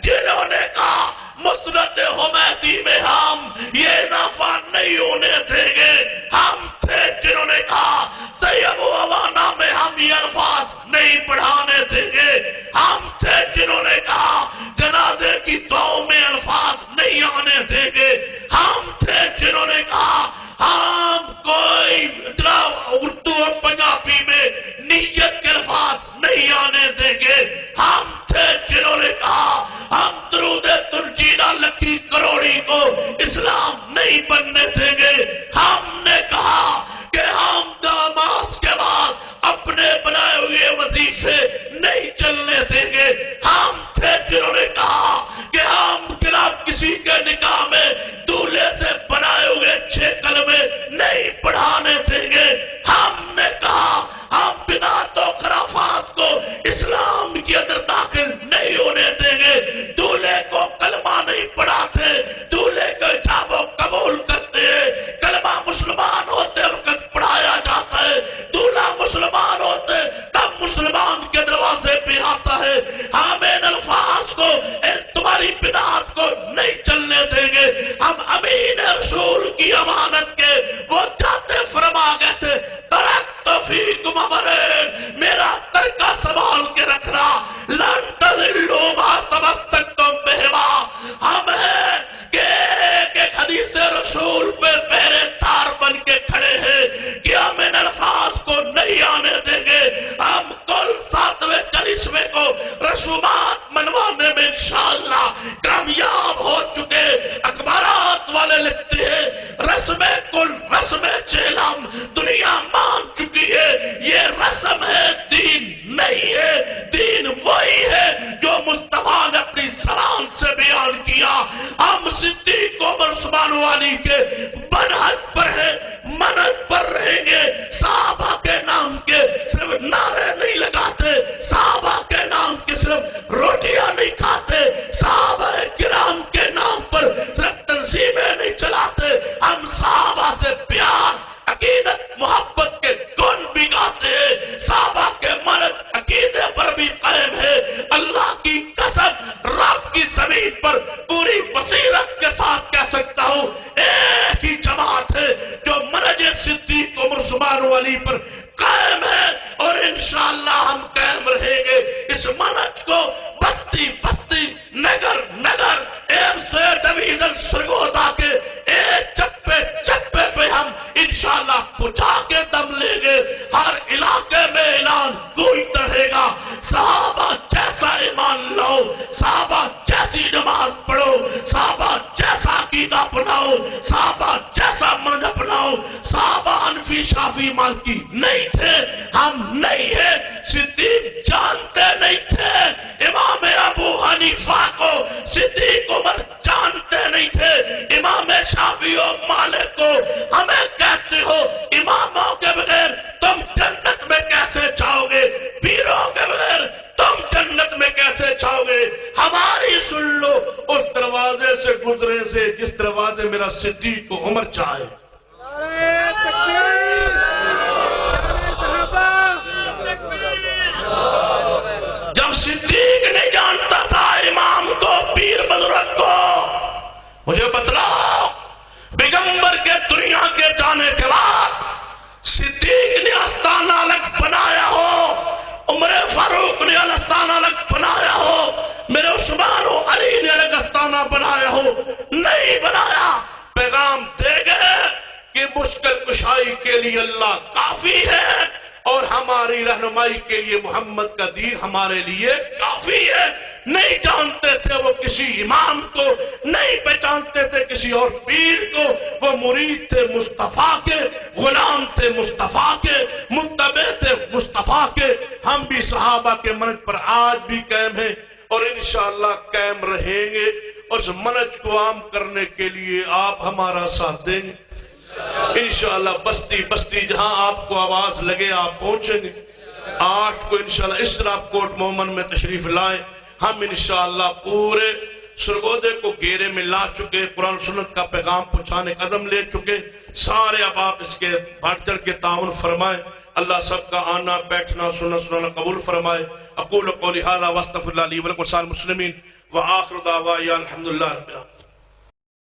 جنہوں نے کہا مسند حمیدی میں ہم یہ اضافہ نہیں ہونے دیں گے، ہم تھے جنہوں نے کہا صحیح ابو عوانہ میں ہم یہ الفاظ نہیں پڑھانے دیں گے، ہم تھے جنہوں نے کہا جنازے کی دعاؤں میں الفاظ نہیں آنے دیں گے، ہم تھے جنہوں نے کہا ہم کوئی اردو اور پنجابی میں نیت کے الفاظ نہیں آنے دیں گے، ہم تھے جنہوں نے کہا ہم درود ترجیدہ لکی کروڑی کو اسلام نہیں بننے دیں گے، ہم نے کہا کہ ہم نماز کے بعد اپنے بنائے ہوئے وظیفے نہیں چلنے دیں گے، ہم تھے جنہوں نے کہا کہ ہم کسی کے نکاح میں دولہے سے بنائے ہوئے 6 کلمے نہیں پڑھانے دیں گے، ہم نے کہا ہم بدعت و خرافات کو اسلام کے اندر داخل نہیں ہونے دیں گے، دولہے کو کلمہ نہیں پڑھاتے، دولہے کو حجاب و قبول کرتے ہیں، کلمہ مسلمان ہوتے وقت پڑھایا جاتا ہے، دولہا مسلمان ہوتے تب مسلمان کے دروازے پہ آتا ہے، ہم ان الفاظ کو، تمہاری بدعات کو نہیں چلنے دیں گے۔ ہم امین رسول کی امانت کے وہ جاتے فرما گئے تھے ترکت فیکم امرین، میرا ترکہ سنبھال کے رکھنا، لن تضلوا ما تمسکتم بہما، ہم ہیں کہ ایک حدیث رسول پہ پہرے دار بن کے کھڑے ہیں کہ ہم ان الفاظ کو نہیں آنے دیں گے، ہم کل 7ویں جلسے کو رسومات منوانے میں انشاءاللہ کامیاب ہو چکے۔ اخبارات والے لکھتے ہیں رسم کل رسم چہلم دنیا مان چکی ہے، یہ رسم ہے، دین نہیں ہے، دین وہی ہے جو مصطفیٰ نے اپنی زبان سے بیان کیا۔ ہم صدیق عمر عثمان علی کے منہج پر ہیں، منہج پر رہیں گے، صحابہ کے نام کے صرف نعرے نہیں لگاتے، صحابہ کے نام کے صرف روٹیاں نہیں کھاتے، صحابہ کرام کے نام پر صرف تنظیمیں نہیں چلاتے، ہم صحابہ سے پیار، عقیدت، محبت کے گن بھی گاتے ہیں، صحابہ کے منہج عقیدے پر بھی قائم ہے۔ اللہ کی قسم رب کی زمین پر پوری بصیرت کے ساتھ کہہ سکتا ہوں ایک ہی جماعت ہے جو منہج صدیق عمر عثمان علی پر قائم ہے، اور انشاءاللہ ہم قائم رہیں گے۔ اس منہج کو بستی بستی، نگر نگر، ایم سے ڈویژن سرگودا کے ایک چپے چپے پہ ہم انشاءاللہ پہنچا کے دم لیں گے، ہر علاقے میں اعلان گونجتا رہے گا، صحابہ جیسا ایمان لاؤ، صحابہ جیسی نماز پڑھو، صحابہ جیسا عقیدہ اپناؤ، صحابہ جیسا منہج اپناؤ۔ صحابہ حنفی شافعی مالکی نہیں تھے، ہم نہیں ہیں۔ صدیق جانتے نہیں تھے امام ابو حنیفہ کو، صدیق عمر جانتے نہیں تھے امام شافعی و مالک کو۔ ہمیں کہتے ہو اماموں کے بغیر تم جنت میں کیسے جاؤ گے، پیروں کے بغیر تم جنت میں کیسے جاؤ گے؟ ہماری سن لو، اس دروازے سے گزرے سے جس دروازے میرا صدیق کو عمر چاہے۔ جب صدیق نہیں جانتا تھا امام کو، پیر بزرگ کو، مجھے بتلاؤ پیغمبر کے دنیا کے جانے کے بعد صدیق نے آستانہ الگ بنایا ہو، عمر فاروق نے آستانہ الگ بنایا ہو، میرے عثمان و علی نے الگ آستانہ بنایا ہو؟ نہیں بنایا۔ پیغام دے گئے کہ مشکل کشائی کے لیے اللہ کافی ہے، اور ہماری رہنمائی کے لیے محمد کا دین ہمارے لیے کافی ہے۔ نہیں جانتے تھے وہ کسی امام کو، نہیں پہچانتے تھے کسی اور پیر کو، وہ مرید تھے مصطفیٰ کے، غلام تھے مصطفیٰ کے، متبع تھے مصطفیٰ کے۔ ہم بھی صحابہ کے منہج پر آج بھی قائم ہیں اور انشاءاللہ قائم رہیں گے، اور اس منہج کو عام کرنے کے لیے آپ ہمارا ساتھ دیں گے انشاءاللہ۔ بستی بستی جہاں آپ کو آواز لگے آپ پہنچیں گے۔ 8 کو انشاءاللہ اس طرح کوٹ مومن میں تشریف لائیں۔ ہم انشاءاللہ پورے سرگودے کو گھیرے میں لا چکے، قرآن سنت کا پیغام پہنچانے کا عزم لے چکے۔ سارے اب آپ اس کے بڑھ چڑھ کے تعاون فرمائیں۔ اللہ سب کا آنا بیٹھنا سننا سنانا قبول فرمائے۔ اقول قولی ھذا واستغفر اللہ لی ولکم ولسائر المسلمین وآخر دعوانا الحمدللہ رب العالمین۔